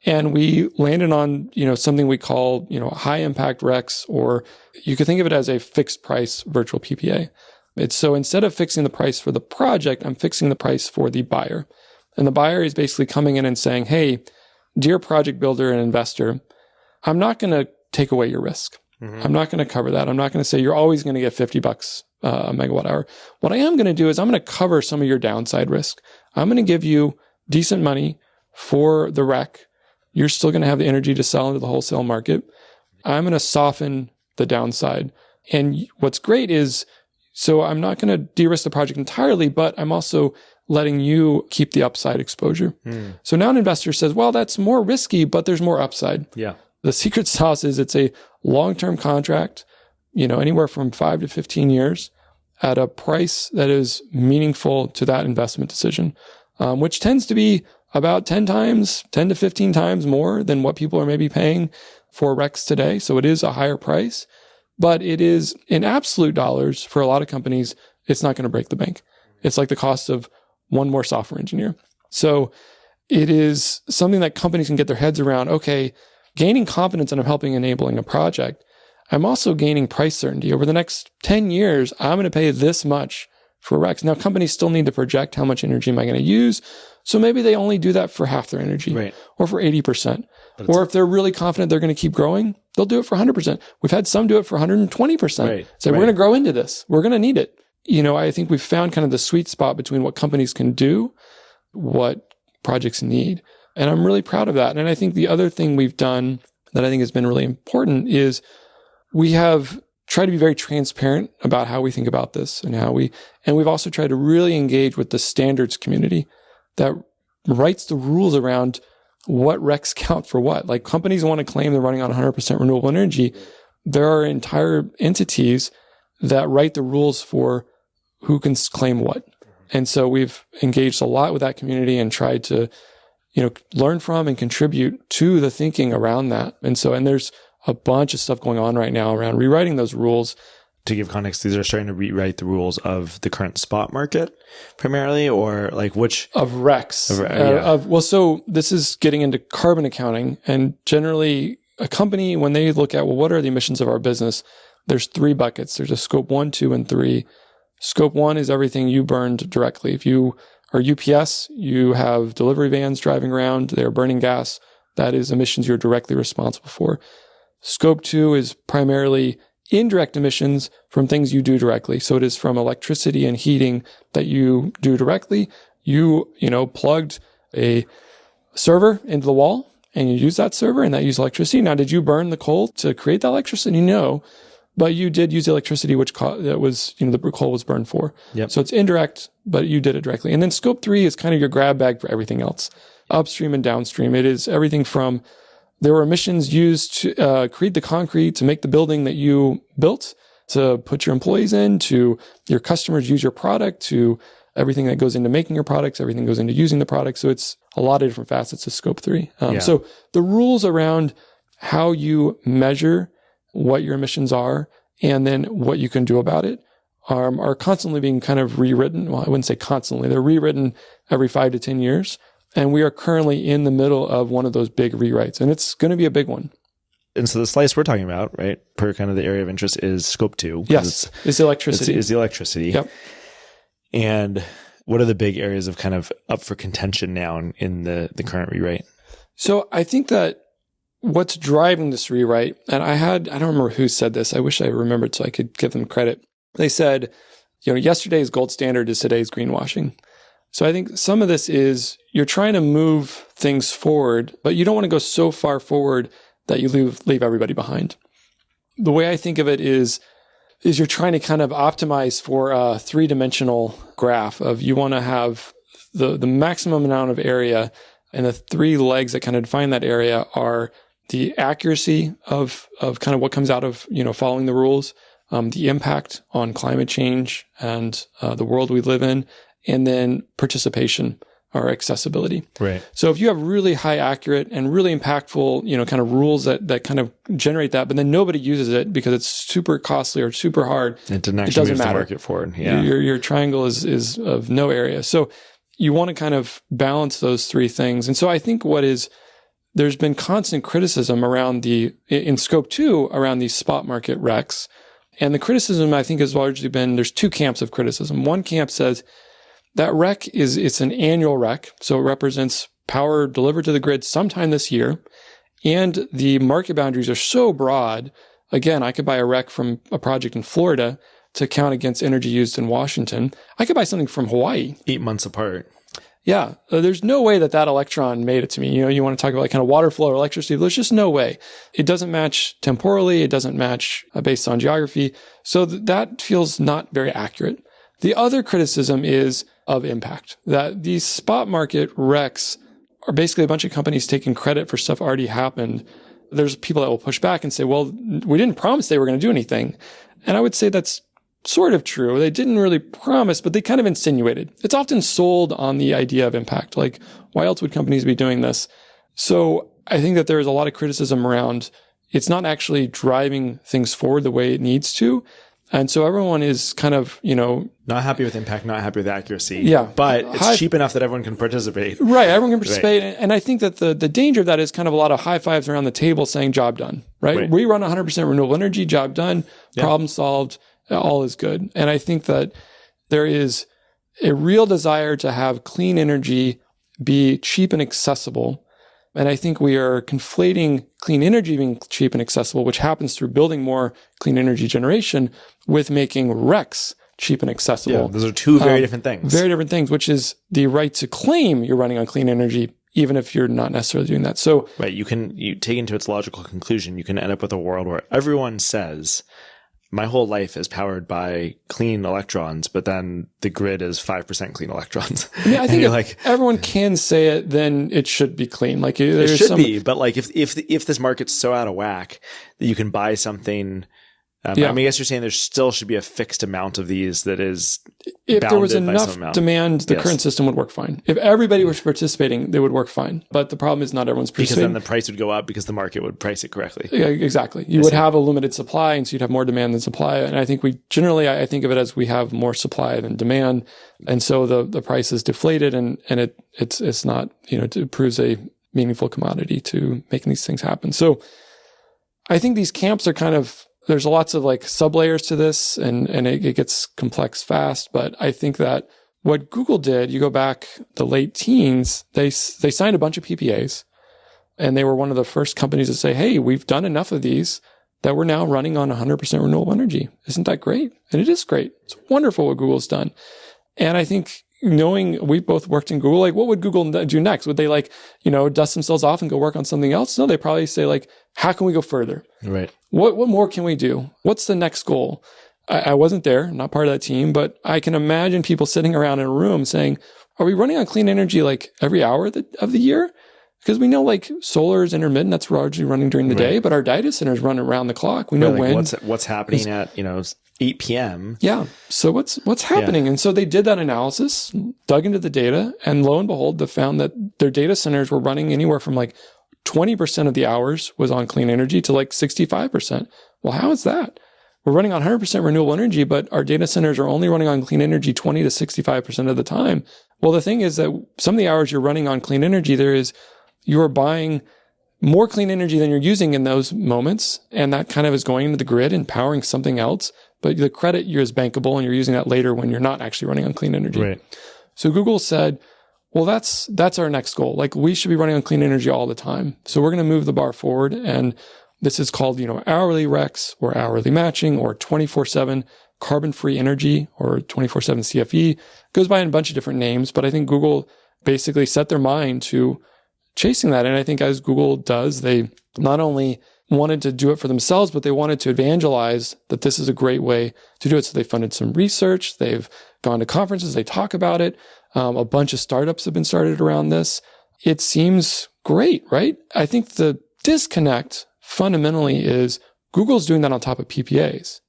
And we landed on, something we call, high impact RECs, or you could think of it as a fixed price virtual PPA. It's so instead of fixing the price for the project, I'm fixing the price for the buyer. And the buyer is basically coming in and saying, hey, dear project builder and investor, I'm not going to take away your risk. Mm-hmm. I'm not going to cover that. I'm not going to say you're always going to get $50 a megawatt hour. What I am going to do is I'm going to cover some of your downside risk. I'm going to give you decent money for the REC. You're still going to have the energy to sell into the wholesale market. I'm going to soften the downside. And what's great is, so I'm not going to de-risk the project entirely, but I'm also letting you keep the upside exposure. So now an investor says, well, that's more risky, but there's more upside. Yeah. The secret sauce is it's a long-term contract, anywhere from 5 to 15 years at a price that is meaningful to that investment decision, which tends to be about 10 to 15 times more than what people are maybe paying for RECs today. So it is a higher price, but it is in absolute dollars for a lot of companies, it's not going to break the bank. It's like the cost of one more software engineer. So it is something that companies can get their heads around. Okay, gaining confidence and I'm helping enabling a project. I'm also gaining price certainty. Over the next 10 years, I'm going to pay this much for RECs. Now, companies still need to project how much energy am I going to use. So maybe they only do that for half their energy, right, or for 80%. Or if they're really confident they're going to keep growing, they'll do it for 100%. We've had some do it for 120%. Right. So we're going to grow into this. We're going to need it. I think we've found kind of the sweet spot between what companies can do, what projects need. And I'm really proud of that. And I think the other thing we've done that I think has been really important is we have tried to be very transparent about how we think about this and we've also tried to really engage with the standards community that writes the rules around what RECs count for what. Like companies want to claim they're running on 100% renewable energy. There are entire entities that write the rules for who can claim what. And so we've engaged a lot with that community and tried to, learn from and contribute to the thinking around that. And there's a bunch of stuff going on right now around rewriting those rules. To give context, these are starting to rewrite the rules of the current spot market primarily, or like which? Of RECs. So this is getting into carbon accounting, and generally a company, when they look at, what are the emissions of our business? There's 3 buckets. There's a scope 1, 2, and 3. Scope 1 is everything you burned directly. If you are UPS, you have delivery vans driving around, they're burning gas. That is emissions you're directly responsible for. Scope 2 is primarily indirect emissions from things you do directly. So it is from electricity and heating that you do directly. You plugged a server into the wall and you use that server and that used electricity. Now, did you burn the coal to create that electricity? No. But you did use the electricity, which the coal was burned for. Yep. So it's indirect, but you did it directly. And then scope 3 is kind of your grab bag for everything else. Upstream and downstream. It is everything from there were emissions used to create the concrete to make the building that you built, to put your employees in, to your customers use your product, to everything that goes into making your products, everything goes into using the product. So it's a lot of different facets of scope 3. So the rules around how you measure what your emissions are and then what you can do about it are constantly being kind of rewritten. Well, I wouldn't say constantly. They're rewritten every 5 to 10 years. And we are currently in the middle of one of those big rewrites, and it's going to be a big one. And so the slice we're talking about, right, per kind of the area of interest is scope 2. Yes, it's electricity. It's the electricity. Yep. And what are the big areas of kind of up for contention now in the current rewrite? So I think that what's driving this rewrite, and I don't remember who said this. I wish I remembered so I could give them credit. They said, yesterday's gold standard is today's greenwashing. So I think some of this is you're trying to move things forward, but you don't want to go so far forward that you leave everybody behind. The way I think of it is you're trying to kind of optimize for a 3-dimensional graph of you want to have the maximum amount of area, and the 3 legs that kind of define that area are the accuracy of kind of what comes out of, following the rules, the impact on climate change and the world we live in, and then participation or accessibility. Right. So if you have really high accurate and really impactful, kind of rules that kind of generate that, but then nobody uses it because it's super costly or super hard, it doesn't matter. The market forward. Yeah. Your triangle is of no area. So you want to kind of balance those 3 things. And so I think there's been constant criticism around in scope 2 around these spot market RECs. And the criticism I think has largely been, there's 2 camps of criticism. One camp says that REC it's an annual REC. So it represents power delivered to the grid sometime this year. And the market boundaries are so broad. Again, I could buy a REC from a project in Florida to count against energy used in Washington. I could buy something from Hawaii. 8 months apart. Yeah. There's no way that electron made it to me. You want to talk about kind of water flow or electricity. There's just no way. It doesn't match temporally. It doesn't match based on geography. So that feels not very accurate. The other criticism is of impact, that these spot market RECs are basically a bunch of companies taking credit for stuff already happened. There's people that will push back and say, well, we didn't promise they were going to do anything. And I would say that's sort of true. They didn't really promise, but they kind of insinuated. It's often sold on the idea of impact. Like, why else would companies be doing this? So I think that there is a lot of criticism around it's not actually driving things forward the way it needs to. And so everyone is kind of, not happy with impact, not happy with accuracy. Yeah. But it's cheap enough that everyone can participate. Right. Everyone can participate. Right. And I think that the danger of that is kind of a lot of high fives around the table saying job done, right? We run 100% renewable energy, job done, problem solved, all is good. And I think that there is a real desire to have clean energy be cheap and accessible. And I think we are conflating clean energy being cheap and accessible, which happens through building more clean energy generation, with making RECs cheap and accessible. Yeah, those are two very different things. Very different things, which is the right to claim you're running on clean energy, even if you're not necessarily doing that. So, right, you take into its logical conclusion, you can end up with a world where everyone says, my whole life is powered by clean electrons, but then the grid is 5% clean electrons. I mean, I think if everyone can say it, then it should be clean. Like it should be, but like if this market's so out of whack that you can buy something. I mean, I guess you're saying there still should be a fixed amount of these that is if there was enough demand, the current system would work fine. If everybody was participating, they would work fine. But the problem is not everyone's participating. Because then the price would go up because the market would price it correctly. Yeah, exactly. You would have a limited supply, and so you'd have more demand than supply. And I think I think of it as we have more supply than demand. And so the price is deflated, and it's not, it proves a meaningful commodity to making these things happen. So I think these camps are there's lots of like sub layers to this, and it gets complex fast. But I think that what Google did, you go back the late teens, they signed a bunch of PPAs, and they were one of the first companies to say, hey, we've done enough of these that we're now running on 100% renewable energy. Isn't that great? And it is great. It's wonderful what Google's done. And I think knowing we both worked in Google, like what would Google do next? Would they dust themselves off and go work on something else? No, they probably say like, how can we go further? Right. What more can we do? What's the next goal? I wasn't there, not part of that team, but I can imagine people sitting around in a room saying, are we running on clean energy like every hour of the year? Because we know like solar is intermittent, that's largely running during the day, but our data centers run around the clock. We know when. What's happening at 8 p.m. Yeah. So what's happening? Yeah. And so they did that analysis, dug into the data, and lo and behold, they found that their data centers were running anywhere from like 20% of the hours was on clean energy to like 65%. Well, how is that? We're running on 100% renewable energy, but our data centers are only running on clean energy 20 to 65% of the time. Well, the thing is that some of the hours you're running on clean energy, you're buying more clean energy than you're using in those moments. And that kind of is going into the grid and powering something else. But the credit is bankable, and you're using that later when you're not actually running on clean energy. Right. So Google said, well, that's our next goal. Like we should be running on clean energy all the time. So we're going to move the bar forward. And this is called, hourly RECs or hourly matching or 24/7 carbon-free energy or 24/7 CFE. It goes by in a bunch of different names, but I think Google basically set their mind to chasing that. And I think as Google does, they not only wanted to do it for themselves, but they wanted to evangelize that this is a great way to do it. So they funded some research. They've gone to conferences. They talk about it. A bunch of startups have been started around this. It seems great, right? I think the disconnect fundamentally is Google's doing that on top of PPAs.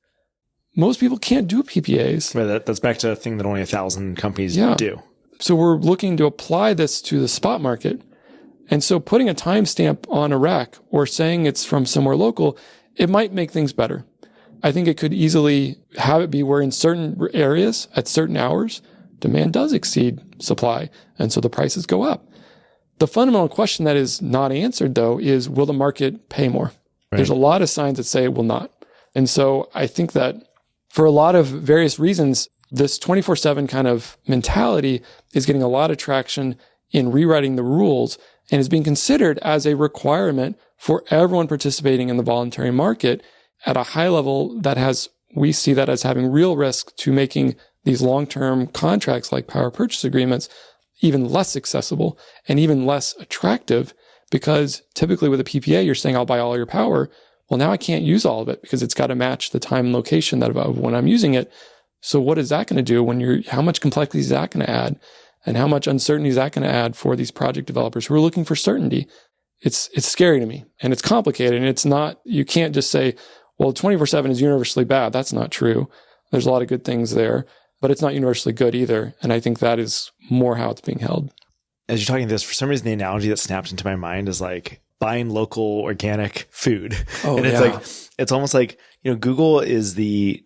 Most people can't do PPAs. Right, that's back to a thing that only 1,000 companies do. So we're looking to apply this to the spot market. And so putting a timestamp on a REC or saying it's from somewhere local, it might make things better. I think it could easily have it be where in certain areas at certain hours, demand does exceed supply, and so the prices go up. The fundamental question that is not answered, though, is will the market pay more? Right. There's a lot of signs that say it will not. And so I think that for a lot of various reasons, this 24/7 kind of mentality is getting a lot of traction in rewriting the rules and is being considered as a requirement for everyone participating in the voluntary market at a high level we see that as having real risk to making these long-term contracts like power purchase agreements even less accessible and even less attractive, because typically with a PPA, you're saying, I'll buy all your power. Well, now I can't use all of it because it's got to match the time and location of when I'm using it. So what is that going to do how much complexity is that going to add? And how much uncertainty is that going to add for these project developers who are looking for certainty? It's scary to me, and it's complicated, and it's not, you can't just say, well, 24/7 is universally bad. That's not true. There's a lot of good things there, but it's not universally good either. And I think that is more how it's being held. As you're talking this, for some reason, the analogy that snapped into my mind is like buying local organic food. Oh, and it's almost like, Google is the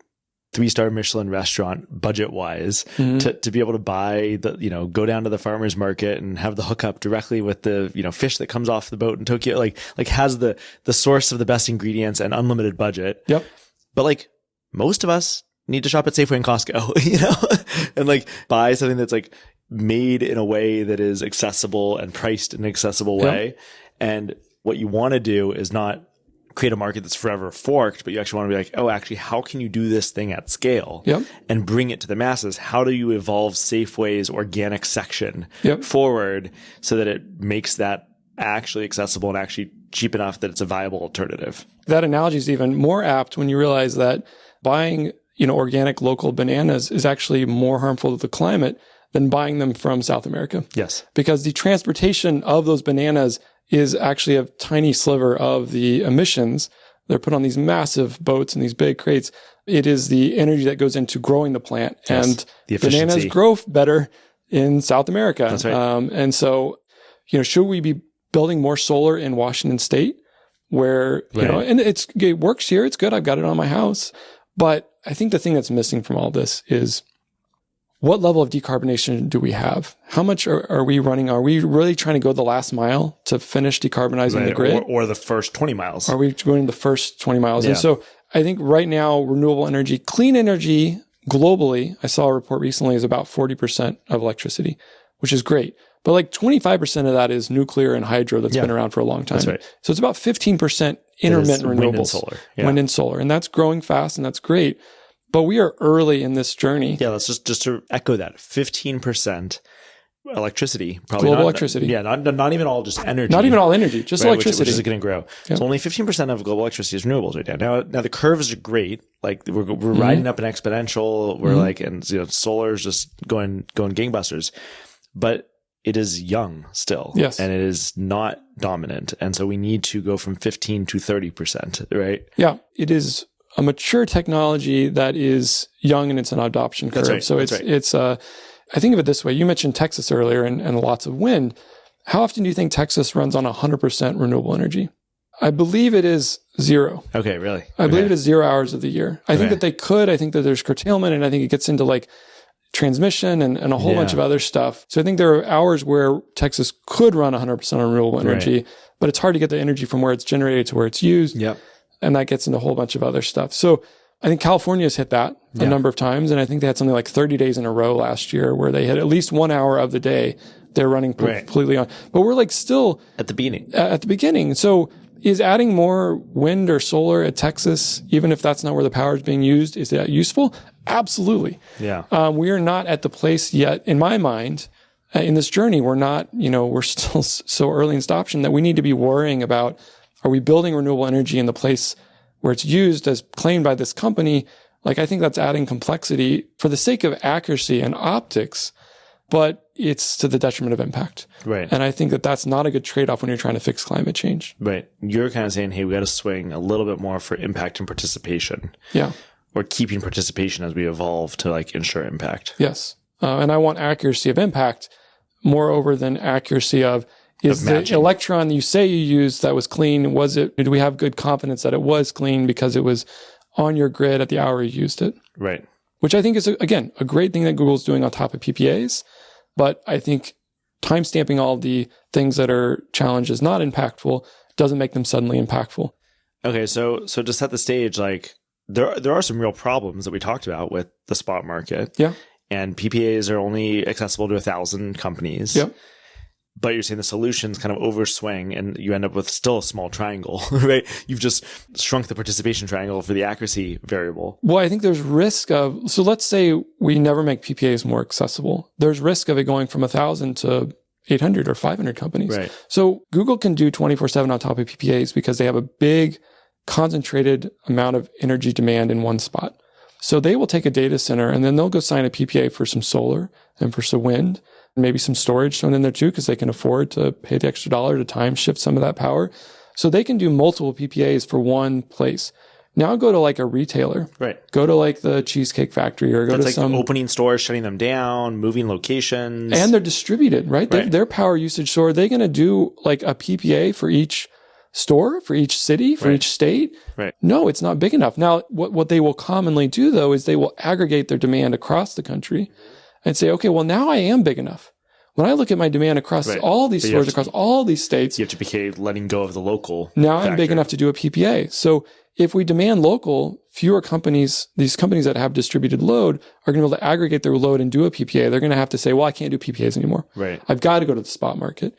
3-star Michelin restaurant budget wise to be able to buy go down to the farmer's market and have the hookup directly with the, fish that comes off the boat in Tokyo, like has the source of the best ingredients and unlimited budget. Yep. But like most of us need to shop at Safeway and Costco, and like buy something that's like made in a way that is accessible and priced in an accessible way. And what you want to do is not create a market that's forever forked, but you actually want to be like, oh, actually, how can you do this thing at scale and bring it to the masses? How do you evolve Safeway's organic section forward so that it makes that actually accessible and actually cheap enough that it's a viable alternative? That analogy is even more apt when you realize that buying, organic local bananas is actually more harmful to the climate than buying them from South America. Yes. Because the transportation of those bananas is actually a tiny sliver of the emissions. They're put on these massive boats and these big crates. It is the energy that goes into growing the plant. Yes. And the efficiency. Bananas grow better in South America. That's right. And so, should we be building more solar in Washington State where, and it works here. It's good. I've got it on my house. But I think the thing that's missing from all this is, what level of decarbonation do we have? How much are we running? Are we really trying to go the last mile to finish decarbonizing the grid? Or the first 20 miles. Are we going the first 20 miles? Yeah. And so I think right now, renewable energy, clean energy globally, I saw a report recently, is about 40% of electricity, which is great. But like 25% of that is nuclear and hydro that's been around for a long time. That's right. So it's about 15% intermittent renewables. Wind and solar. Yeah. Wind and solar. And that's growing fast and that's great. But we are early in this journey. Yeah, let's just to echo that. 15% electricity. Probably global not, electricity. Yeah, not even all just energy. Not even all energy, just electricity. Which is going to grow. So only 15% of global electricity is renewables right now. Now the curves are great. Like we're riding up an exponential. We're like, and solar is just going gangbusters. But it is young still. Yes. And it is not dominant. And so we need to go from 15 to 30%, right? Yeah. It is a mature technology that is young in its adoption curve. That's right. So it's I think of it this way. You mentioned Texas earlier and lots of wind. How often do you think Texas runs on 100% renewable energy? I believe it is 0. Okay, really? I believe it is 0 hours of the year. I think that they could. I think that there's curtailment, and I think it gets into like transmission and a whole bunch of other stuff. So I think there are hours where Texas could run 100% on renewable energy, but it's hard to get the energy from where it's generated to where it's used. Yep. And that gets into a whole bunch of other stuff. So I think California has hit that a number of times. And I think they had something like 30 days in a row last year where they had at least 1 hour of the day they're running completely on. But we're like still at the beginning. At the beginning. So is adding more wind or solar at Texas, even if that's not where the power is being used, is that useful? Absolutely. Yeah. We are not at the place yet, in my mind, in this journey. We're not, we're still so early in adoption that we need to be worrying about, are we building renewable energy in the place where it's used as claimed by this company? Like, I think that's adding complexity for the sake of accuracy and optics, but it's to the detriment of impact. Right. And I think that that's not a good trade-off when you're trying to fix climate change. Right. You're kind of saying, hey, we got to swing a little bit more for impact and participation. Yeah. Or keeping participation as we evolve to like ensure impact. Yes. And I want accuracy of impact moreover than accuracy of, is the electron you say you used that was clean, do we have good confidence that it was clean because it was on your grid at the hour you used it? Right. Which I think is, again, a great thing that Google's doing on top of PPAs. But I think timestamping all the things that are challenges not impactful doesn't make them suddenly impactful. Okay. So to set the stage, like there are some real problems that we talked about with the spot market. Yeah. And PPAs are only accessible to 1,000 companies. Yep. But you're saying the solutions kind of overswing and you end up with still a small triangle, right? You've just shrunk the participation triangle for the accuracy variable. Well, I think there's risk of, so let's say we never make PPAs more accessible. There's risk of it going from 1,000 to 800 or 500 companies. Right. So Google can do 24/7 on top of PPAs because they have a big concentrated amount of energy demand in one spot. So they will take a data center and then they'll go sign a PPA for some solar and for some wind. Maybe some storage thrown in there too, because they can afford to pay the extra dollar to time shift some of that power. So they can do multiple PPAs for one place. Now go to like a retailer. Right. Go to like the Cheesecake Factory or go to like some opening stores, shutting them down, moving locations. And they're distributed, right? Their power usage. So are they going to do like a PPA for each store, for each city, for each state? Right. No, it's not big enough. Now, what they will commonly do though is they will aggregate their demand across the country and say, okay, well, now I am big enough. When I look at my demand across all these stores, across all these states, you have to be letting go of the local Now factor. I'm big enough to do a PPA. So if we demand local, fewer companies, these companies that have distributed load are going to be able to aggregate their load and do a PPA. They're going to have to say, well, I can't do PPAs anymore. Right. I've got to go to the spot market.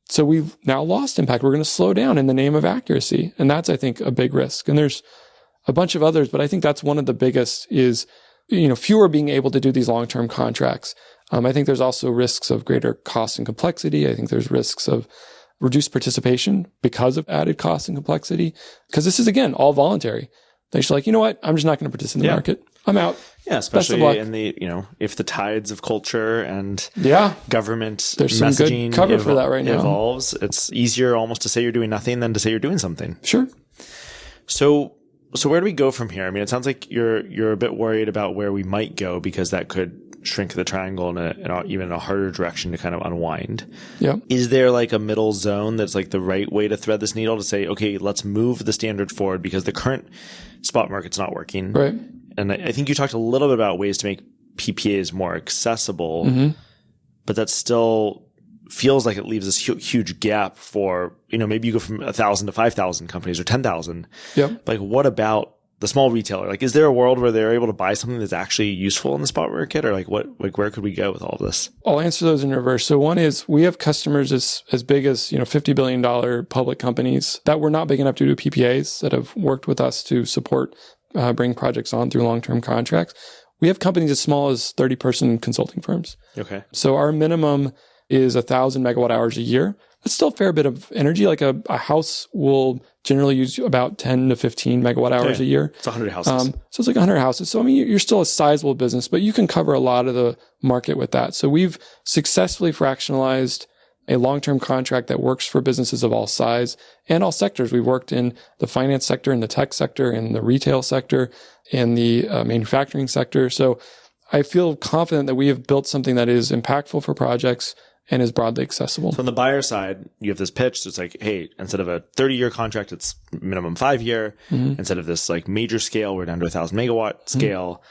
So we've now lost impact. We're going to slow down in the name of accuracy. And that's, I think, a big risk. And there's a bunch of others, but I think that's one of the biggest is, fewer being able to do these long-term contracts. I think there's also risks of greater cost and complexity. I think there's risks of reduced participation because of added cost and complexity. Because this is, again, all voluntary. They're just like, you know what? I'm just not going to participate in the market. I'm out. Yeah, especially in the, if the tides of culture and government there's some messaging good cover for that right now. Evolves, it's easier almost to say you're doing nothing than to say you're doing something. Sure. So where do we go from here? I mean, it sounds like you're a bit worried about where we might go because that could shrink the triangle in even a harder direction to kind of unwind. Yeah. Is there like a middle zone that's like the right way to thread this needle to say, okay, let's move the standard forward because the current spot market's not working. Right. And I think you talked a little bit about ways to make PPAs more accessible, but that still feels like it leaves this huge gap for, maybe you go from 1,000 to 5,000 companies or 10,000. Yep. Like what about the small retailer? Like, is there a world where they're able to buy something that's actually useful in the spot market, or where could we go with all of this? I'll answer those in reverse. So one is we have customers as big as, $50 billion public companies that were not big enough to do PPAs that have worked with us to support, bring projects on through long-term contracts. We have companies as small as 30-person consulting firms. Okay. So our minimum is 1,000 megawatt hours a year. That's still a fair bit of energy. Like a house will generally use about 10 to 15 megawatt hours a year. It's 100 houses. So it's like 100 houses. So, I mean, you're still a sizable business, but you can cover a lot of the market with that. So we've successfully fractionalized a long-term contract that works for businesses of all size and all sectors. We've worked in the finance sector, in the tech sector, in the retail sector, in the manufacturing sector. So I feel confident that we have built something that is impactful for projects and is broadly accessible. So on the buyer side, you have this pitch. So it's like, hey, instead of a 30-year contract, it's minimum 5-year. Instead of this like major scale, we're down to 1,000 megawatt scale.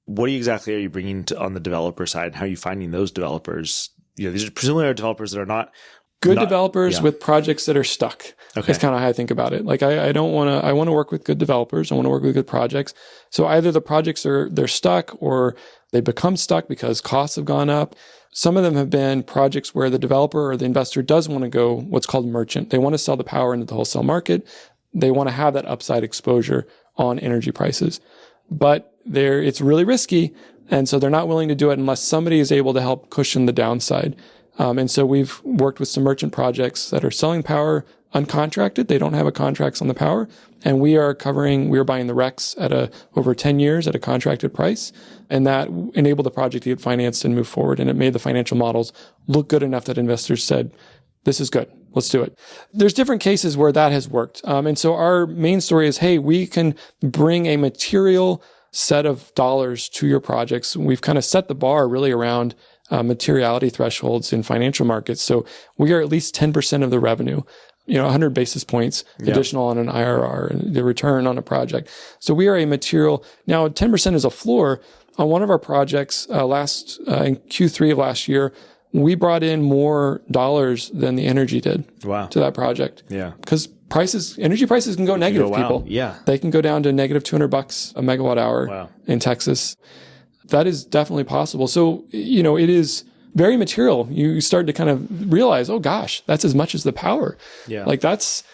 What exactly are you bringing on the developer side? How are you finding those developers? These are presumably developers that are not good developers with projects that are stuck. Okay. That's kind of how I think about it. Like I want to work with good developers. I want to work with good projects. So either the projects they're stuck or they become stuck because costs have gone up. Some of them have been projects where the developer or the investor does want to go what's called merchant. They want to sell the power into the wholesale market. They want to have that upside exposure on energy prices, but it's really risky. And so they're not willing to do it unless somebody is able to help cushion the downside. And so we've worked with some merchant projects that are selling power uncontracted. They don't have contracts on the power. And we are buying the RECs at over 10 years at a contracted price. And that enabled the project to get financed and move forward. And it made the financial models look good enough that investors said, this is good. Let's do it. There's different cases where that has worked. And so our main story is, hey, we can bring a material set of dollars to your projects. We've kind of set the bar really around materiality thresholds in financial markets. So we are at least 10% of the revenue, 100 basis points additional on an IRR and the return on a project. So we are a material. Now 10% is a floor. On one of our projects, in Q3 of last year, we brought in more dollars than the energy did to that project. Yeah. Because energy prices can go negative, people. Yeah. They can go down to negative $200 a megawatt hour in Texas. That is definitely possible. So, it is very material. You start to kind of realize, oh gosh, that's as much as the power. Yeah. Like that's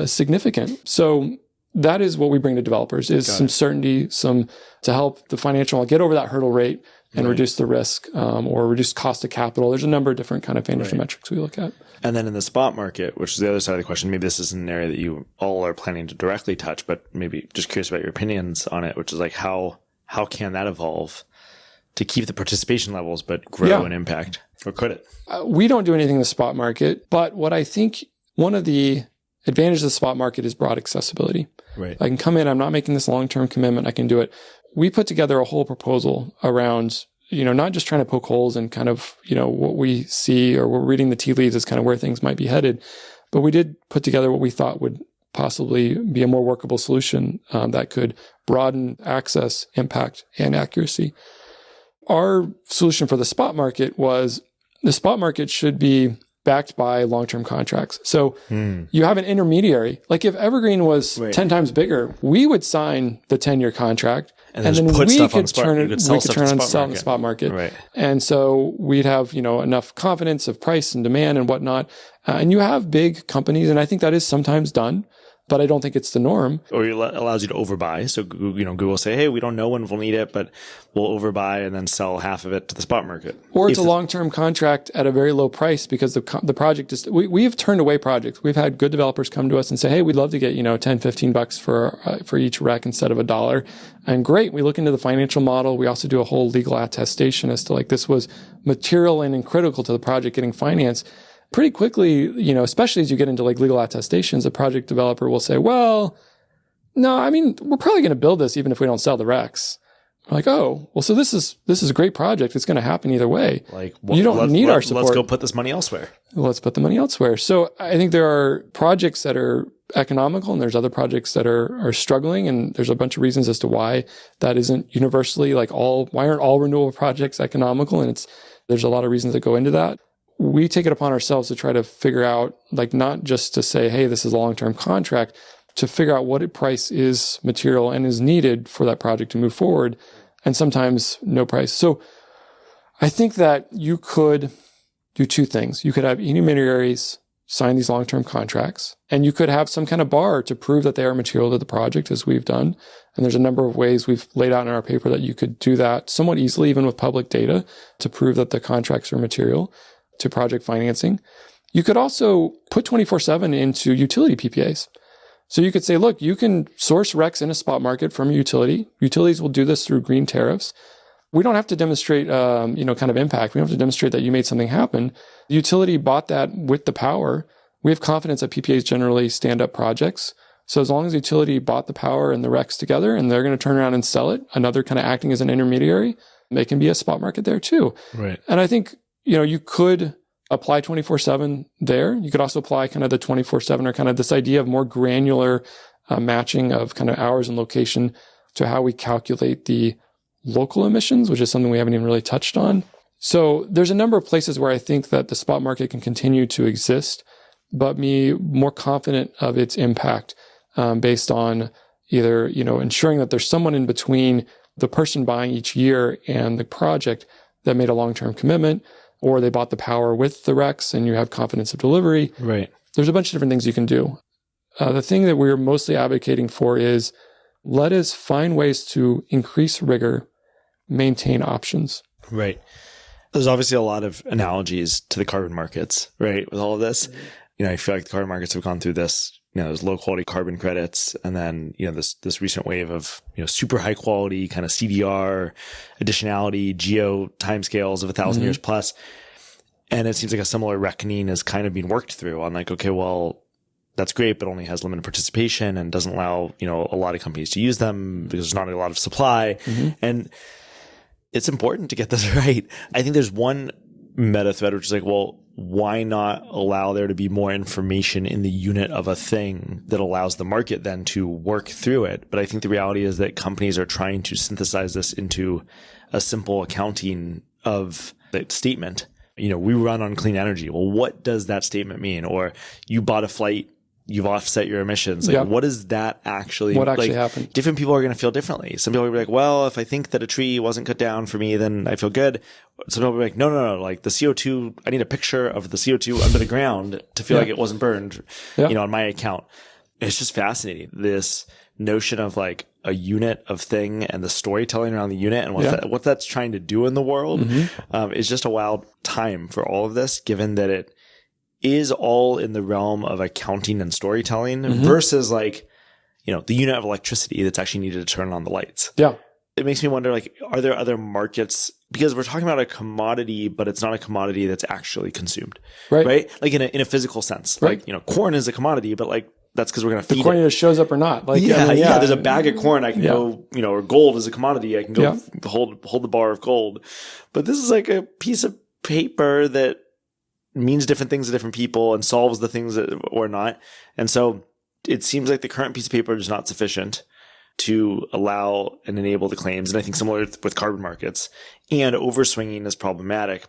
significant. So that is what we bring to developers is some certainty, to help the financial get over that hurdle rate and reduce the risk, or reduce cost of capital. There's a number of different kind of financial metrics we look at. And then in the spot market, which is the other side of the question, maybe this is an area that you all are planning to directly touch, but maybe just curious about your opinions on it, which is like how can that evolve to keep the participation levels but grow in impact? Or could it? We don't do anything in the spot market, but what I think one of the advantages of the spot market is broad accessibility. Right. I can come in, I'm not making this long-term commitment, I can do it. We put together a whole proposal around, not just trying to poke holes in kind of, what we see or we're reading the tea leaves as kind of where things might be headed. But we did put together what we thought would possibly be a more workable solution that could broaden access, impact, and accuracy. Our solution for the spot market was the spot market should be backed by long-term contracts. So you have an intermediary. Like if Evergreen was 10 times bigger, we would sign the 10-year contract and then we could turn it, we could turn on sell in the spot market. Right. And so we'd have, enough confidence of price and demand and whatnot. And you have big companies, and I think that is sometimes done, but I don't think it's the norm. Or it allows you to overbuy. So, Google will say, hey, we don't know when we'll need it, but we'll overbuy and then sell half of it to the spot market. Or it's a long-term contract at a very low price because the project is, we've turned away projects. We've had good developers come to us and say, hey, we'd love to get, $10-15 for each rec instead of $1. And great. We look into the financial model. We also do a whole legal attestation as to this was material and critical to the project getting financed. Pretty quickly, especially as you get into legal attestations, a project developer will say, well, no, we're probably going to build this even if we don't sell the recs. I'm like, oh, well, so this is a great project. It's going to happen either way. You don't need our support. Let's go put this money elsewhere. Let's put the money elsewhere. So I think there are projects that are economical and there's other projects that are struggling. And there's a bunch of reasons as to why that isn't universally why aren't all renewable projects economical? And there's a lot of reasons that go into that. We take it upon ourselves to try to figure out, not just to say, hey, this is a long-term contract, to figure out what price is material and is needed for that project to move forward. And sometimes no price. So I think that you could do two things. You could have intermediaries sign these long-term contracts, and you could have some kind of bar to prove that they are material to the project, as we've done. And there's a number of ways we've laid out in our paper that you could do that somewhat easily, even with public data, to prove that the contracts are material to project financing. You could also put 24/7 into utility PPAs. So you could say, look, you can source RECs in a spot market from a utility. Utilities will do this through green tariffs. We don't have to demonstrate, kind of impact. We don't have to demonstrate that you made something happen. The utility bought that with the power. We have confidence that PPAs generally stand up projects. So as long as the utility bought the power and the RECs together and they're going to turn around and sell it, another kind of acting as an intermediary, they can be a spot market there too. Right. And I think, you could apply 24/7 there. You could also apply kind of the 24/7 or kind of this idea of more granular matching of kind of hours and location to how we calculate the local emissions, which is something we haven't even really touched on. So there's a number of places where I think that the spot market can continue to exist, but be more confident of its impact based on either, ensuring that there's someone in between the person buying each year and the project that made a long-term commitment, or they bought the power with the RECs and you have confidence of delivery. Right. There's a bunch of different things you can do. The thing that we're mostly advocating for is let us find ways to increase rigor, maintain options. Right. There's obviously a lot of analogies to the carbon markets, right? With all of this, I feel like the carbon markets have gone through this, there's low quality carbon credits. And then, this recent wave of, super high quality kind of CDR, additionality, geo timescales of 1,000 years plus. And it seems like a similar reckoning is kind of being worked through on okay, well, that's great, but only has limited participation and doesn't allow, a lot of companies to use them because there's not a lot of supply. And it's important to get this right. I think there's one meta thread, which is well, why not allow there to be more information in the unit of a thing that allows the market then to work through it? But I think the reality is that companies are trying to synthesize this into a simple accounting of the statement. We run on clean energy. Well, what does that statement mean? Or you bought a flight, you've offset your emissions. What does that actually, what actually happened? Different people are going to feel differently. Some people will be well, if I think that a tree wasn't cut down for me, then I feel good. Some people will be no. The CO2, I need a picture of the CO2 under the ground to feel like it wasn't burned, on my account. It's just fascinating. This notion of a unit of thing and the storytelling around the unit and what that's trying to do in the world is just a wild time for all of this, given that it is all in the realm of accounting and storytelling versus the unit of electricity that's actually needed to turn on the lights. Yeah. It makes me wonder, are there other markets? Because we're talking about a commodity, but it's not a commodity that's actually consumed. Right? In a physical sense. Right. Corn is a commodity, but that's because we're going to feed the corn it. either shows up or not. There's a bag of corn. I can go, or gold is a commodity. I can go hold the bar of gold. But this is a piece of paper that means different things to different people and solves the things that or not. And so it seems like the current piece of paper is not sufficient to allow and enable the claims. And I think similar with carbon markets, and overswinging is problematic.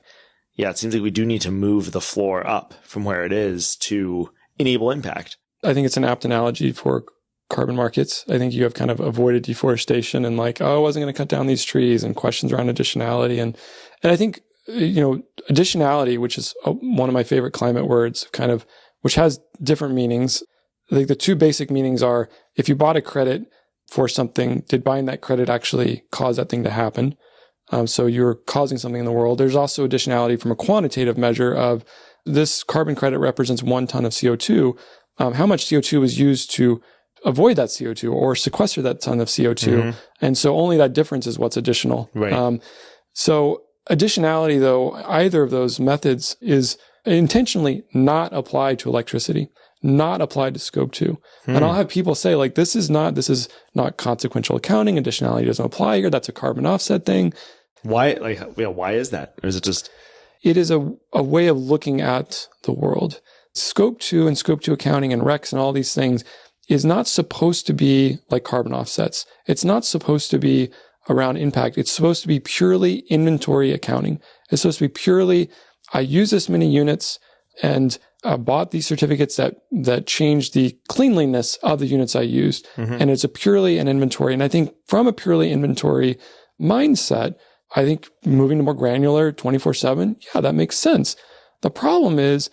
yeah, it seems like we do need to move the floor up from where it is to enable impact. I think it's an apt analogy for carbon markets. I think you have kind of avoided deforestation and like, oh, I wasn't going to cut down these trees, and questions around additionality. And I think, additionality, which is one of my favorite climate words, kind of, which has different meanings. I think the two basic meanings are, if you bought a credit for something, did buying that credit actually cause that thing to happen? So you're causing something in the world. There's also additionality from a quantitative measure of, this carbon credit represents 1 ton of CO2. How much CO2 was used to avoid that CO2 or sequester that ton of CO2. Mm-hmm. And so only that difference is what's additional. Right. So additionality, though, either of those methods is intentionally not applied to electricity, not applied to scope 2. And I'll have people say, like, this is not consequential accounting. Additionality doesn't apply here. That's a carbon offset thing. Why? Why is that? Or is it just? It is a way of looking at the world. Scope 2 and scope 2 accounting and RECs and all these things is not supposed to be like carbon offsets. It's not supposed to be around impact. It's supposed to be purely inventory accounting. It's supposed to be purely, I use this many units and I bought these certificates that change the cleanliness of the units I used. Mm-hmm. And it's purely an inventory. And I think from a purely inventory mindset, I think moving to more granular 24/7, yeah, that makes sense. The problem is,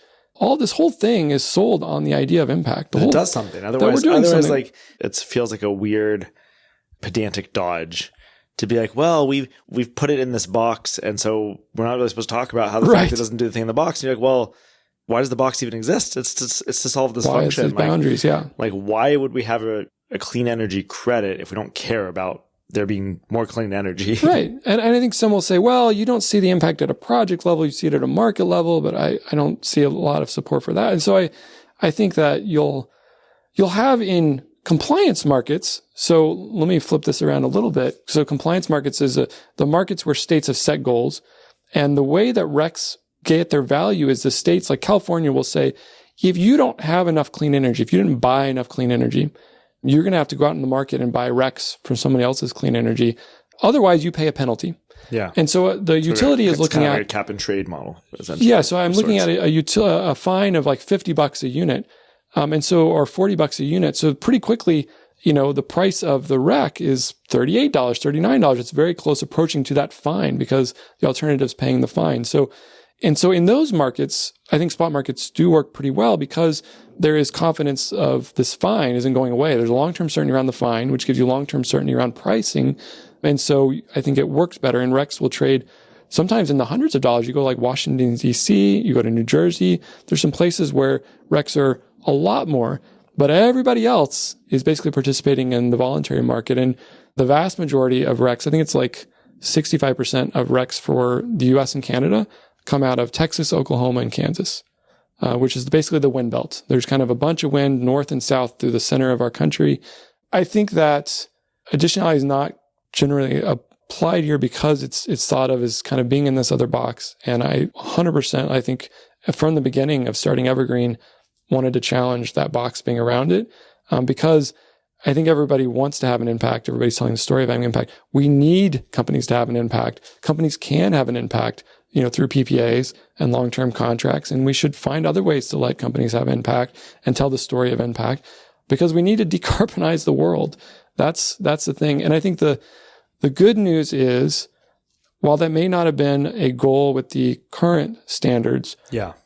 this whole thing is sold on the idea of impact. It does something. Otherwise, like, it feels like a weird pedantic dodge to be like, well, we've put it in this box, and so we're not really supposed to talk about how the fact it doesn't do the thing in the box. And you're like, well, why does the box even exist? It's to solve this function. It's boundaries, yeah. Like, why would we have a clean energy credit if we don't care about there being more clean energy? Right. And I think some will say, well, you don't see the impact at a project level, you see it at a market level, but I don't see a lot of support for that. And so I think that you'll have in compliance markets. So let me flip this around a little bit. So compliance markets is the markets where states have set goals. And the way that RECs get their value is the states like California will say, if you don't have enough clean energy, if you didn't buy enough clean energy, you're going to have to go out in the market and buy RECs from somebody else's clean energy. Otherwise, you pay a penalty. Yeah. And so the utility is looking at a cap and trade model. Yeah. So I'm looking at a fine of like $50 a unit. Or $40 a unit. So pretty quickly, the price of the REC is $38, $39. It's very close approaching to that fine because the alternative is paying the fine. So in those markets, I think spot markets do work pretty well because there is confidence of this fine isn't going away. There's a long-term certainty around the fine, which gives you long-term certainty around pricing. And so I think it works better. And RECs will trade sometimes in the hundreds of dollars. You go like Washington, D.C., you go to New Jersey. There's some places where RECs are a lot more, but everybody else is basically participating in the voluntary market. And the vast majority of RECs, I think it's like 65% of RECs for the US and Canada come out of Texas, Oklahoma, and Kansas, which is basically the wind belt. There's kind of a bunch of wind north and south through the center of our country. I think that additionality is not generally applied here because it's thought of as kind of being in this other box. And I 100%, I think from the beginning of starting Ever.green, wanted to challenge that box being around it, because I think everybody wants to have an impact. Everybody's telling the story of having an impact. We need companies to have an impact. Companies can have an impact, through PPAs and long-term contracts. And we should find other ways to let companies have impact and tell the story of impact because we need to decarbonize the world. That's the thing. And I think the good news is, while that may not have been a goal with the current standards,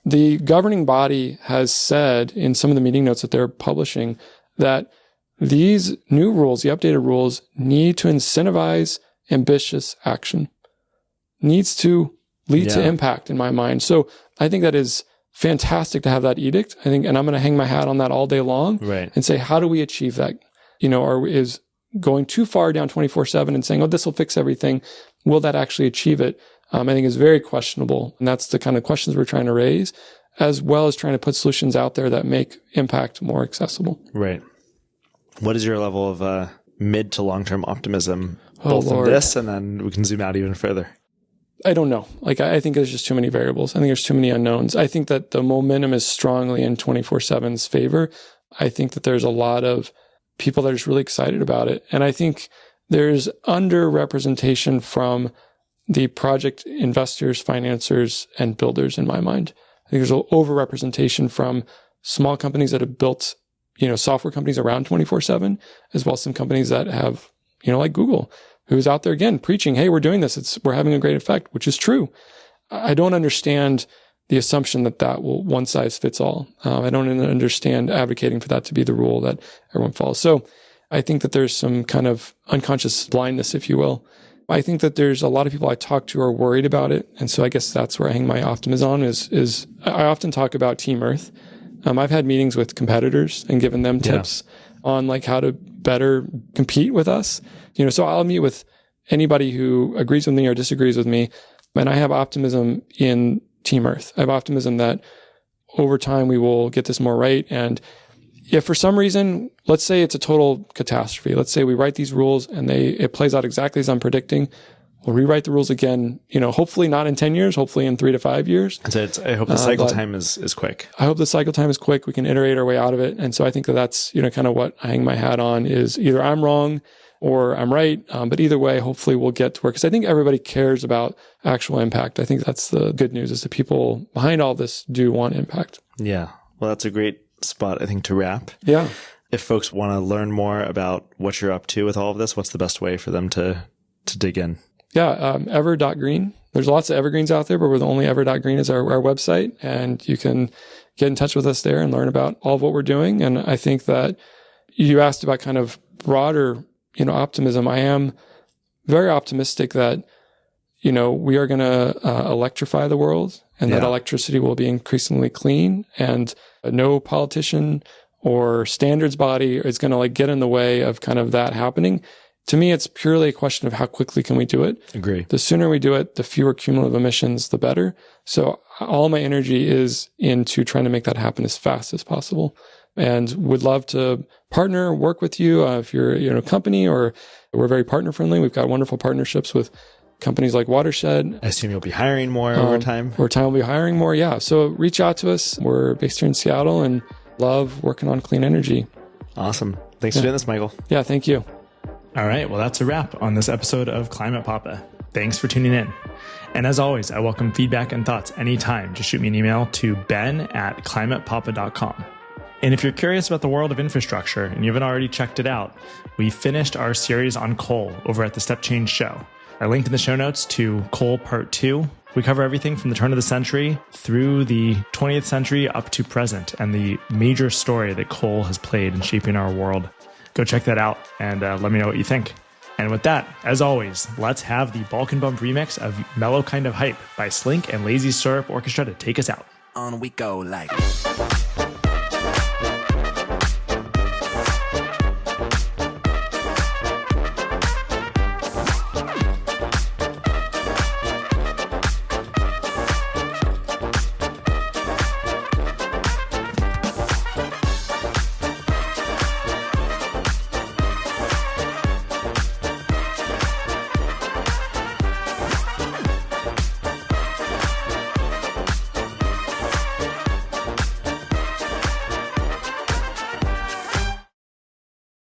the governing body has said in some of the meeting notes that they're publishing that these new rules, the updated rules, need to incentivize ambitious action, needs to lead to impact in my mind. So I think that is fantastic to have that edict. I think, and I'm going to hang my hat on that all day long and say, how do we achieve that? Is going too far down 24/7 and saying, oh, this will fix everything. Will that actually achieve it? I think is very questionable. And that's the kind of questions we're trying to raise, as well as trying to put solutions out there that make impact more accessible. Right. What is your level of mid to long-term optimism, both in this and then we can zoom out even further? I don't know. I think there's just too many variables. I think there's too many unknowns. I think that the momentum is strongly in 24/7's favor. I think that there's a lot of people that are just really excited about it. And I think there's underrepresentation from the project investors, financiers, and builders in my mind. I think there's an overrepresentation from small companies that have built, software companies around 24/7, as well as some companies that have, like Google, who's out there again preaching, hey, we're doing this. We're having a great effect, which is true. I don't understand the assumption that will one size fits all. I don't understand advocating for that to be the rule that everyone follows. So I think that there's some kind of unconscious blindness, if you will. I think that there's a lot of people I talk to are worried about it. And so I guess that's where I hang my optimism on is I often talk about Team Earth. I've had meetings with competitors and given them tips on like how to better compete with us. So I'll meet with anybody who agrees with me or disagrees with me. And I have optimism in Team Earth. I have optimism that over time we will get this more right. And if for some reason, let's say it's a total catastrophe, let's say we write these rules and it plays out exactly as I'm predicting, we'll rewrite the rules again, hopefully not in 10 years, hopefully in 3 to 5 years. And so I hope the cycle time is quick. I hope the cycle time is quick. We can iterate our way out of it. And so I think that's, kind of what I hang my hat on is either I'm wrong or I'm right. But either way, hopefully we'll get to work. Because I think everybody cares about actual impact. I think that's the good news is the people behind all this do want impact. Yeah. Well, that's a great spot, I think, to wrap. Yeah. If folks want to learn more about what you're up to with all of this, what's the best way for them to dig in? Yeah. Ever.green. There's lots of evergreens out there, but we're the only Ever.green is our website. And you can get in touch with us there and learn about all of what we're doing. And I think that you asked about kind of broader optimism. I am very optimistic that, we are going to electrify the world and that electricity will be increasingly clean and no politician or standards body is going to get in the way of kind of that happening. To me, it's purely a question of how quickly can we do it. Agree. The sooner we do it, the fewer cumulative emissions, the better. So all my energy is into trying to make that happen as fast as possible. And would love to work with you if you're a company or we're very partner friendly. We've got wonderful partnerships with companies like Watershed. I assume you'll be hiring more over time. Over time, we'll be hiring more. Yeah. So reach out to us. We're based here in Seattle and love working on clean energy. Awesome. Thanks for doing this, Michael. Yeah. Thank you. All right. Well, that's a wrap on this episode of Climate Papa. Thanks for tuning in. And as always, I welcome feedback and thoughts anytime. Just shoot me an email to ben@climatepapa.com. And if you're curious about the world of infrastructure and you haven't already checked it out, we finished our series on coal over at the Step Change Show. I linked in the show notes to Coal Part 2. We cover everything from the turn of the century through the 20th century up to present and the major story that coal has played in shaping our world. Go check that out and let me know what you think. And with that, as always, let's have the Balkan Bump remix of Mellow Kind of Hype by Slink and Lazy Syrup Orchestra to take us out. On we go like...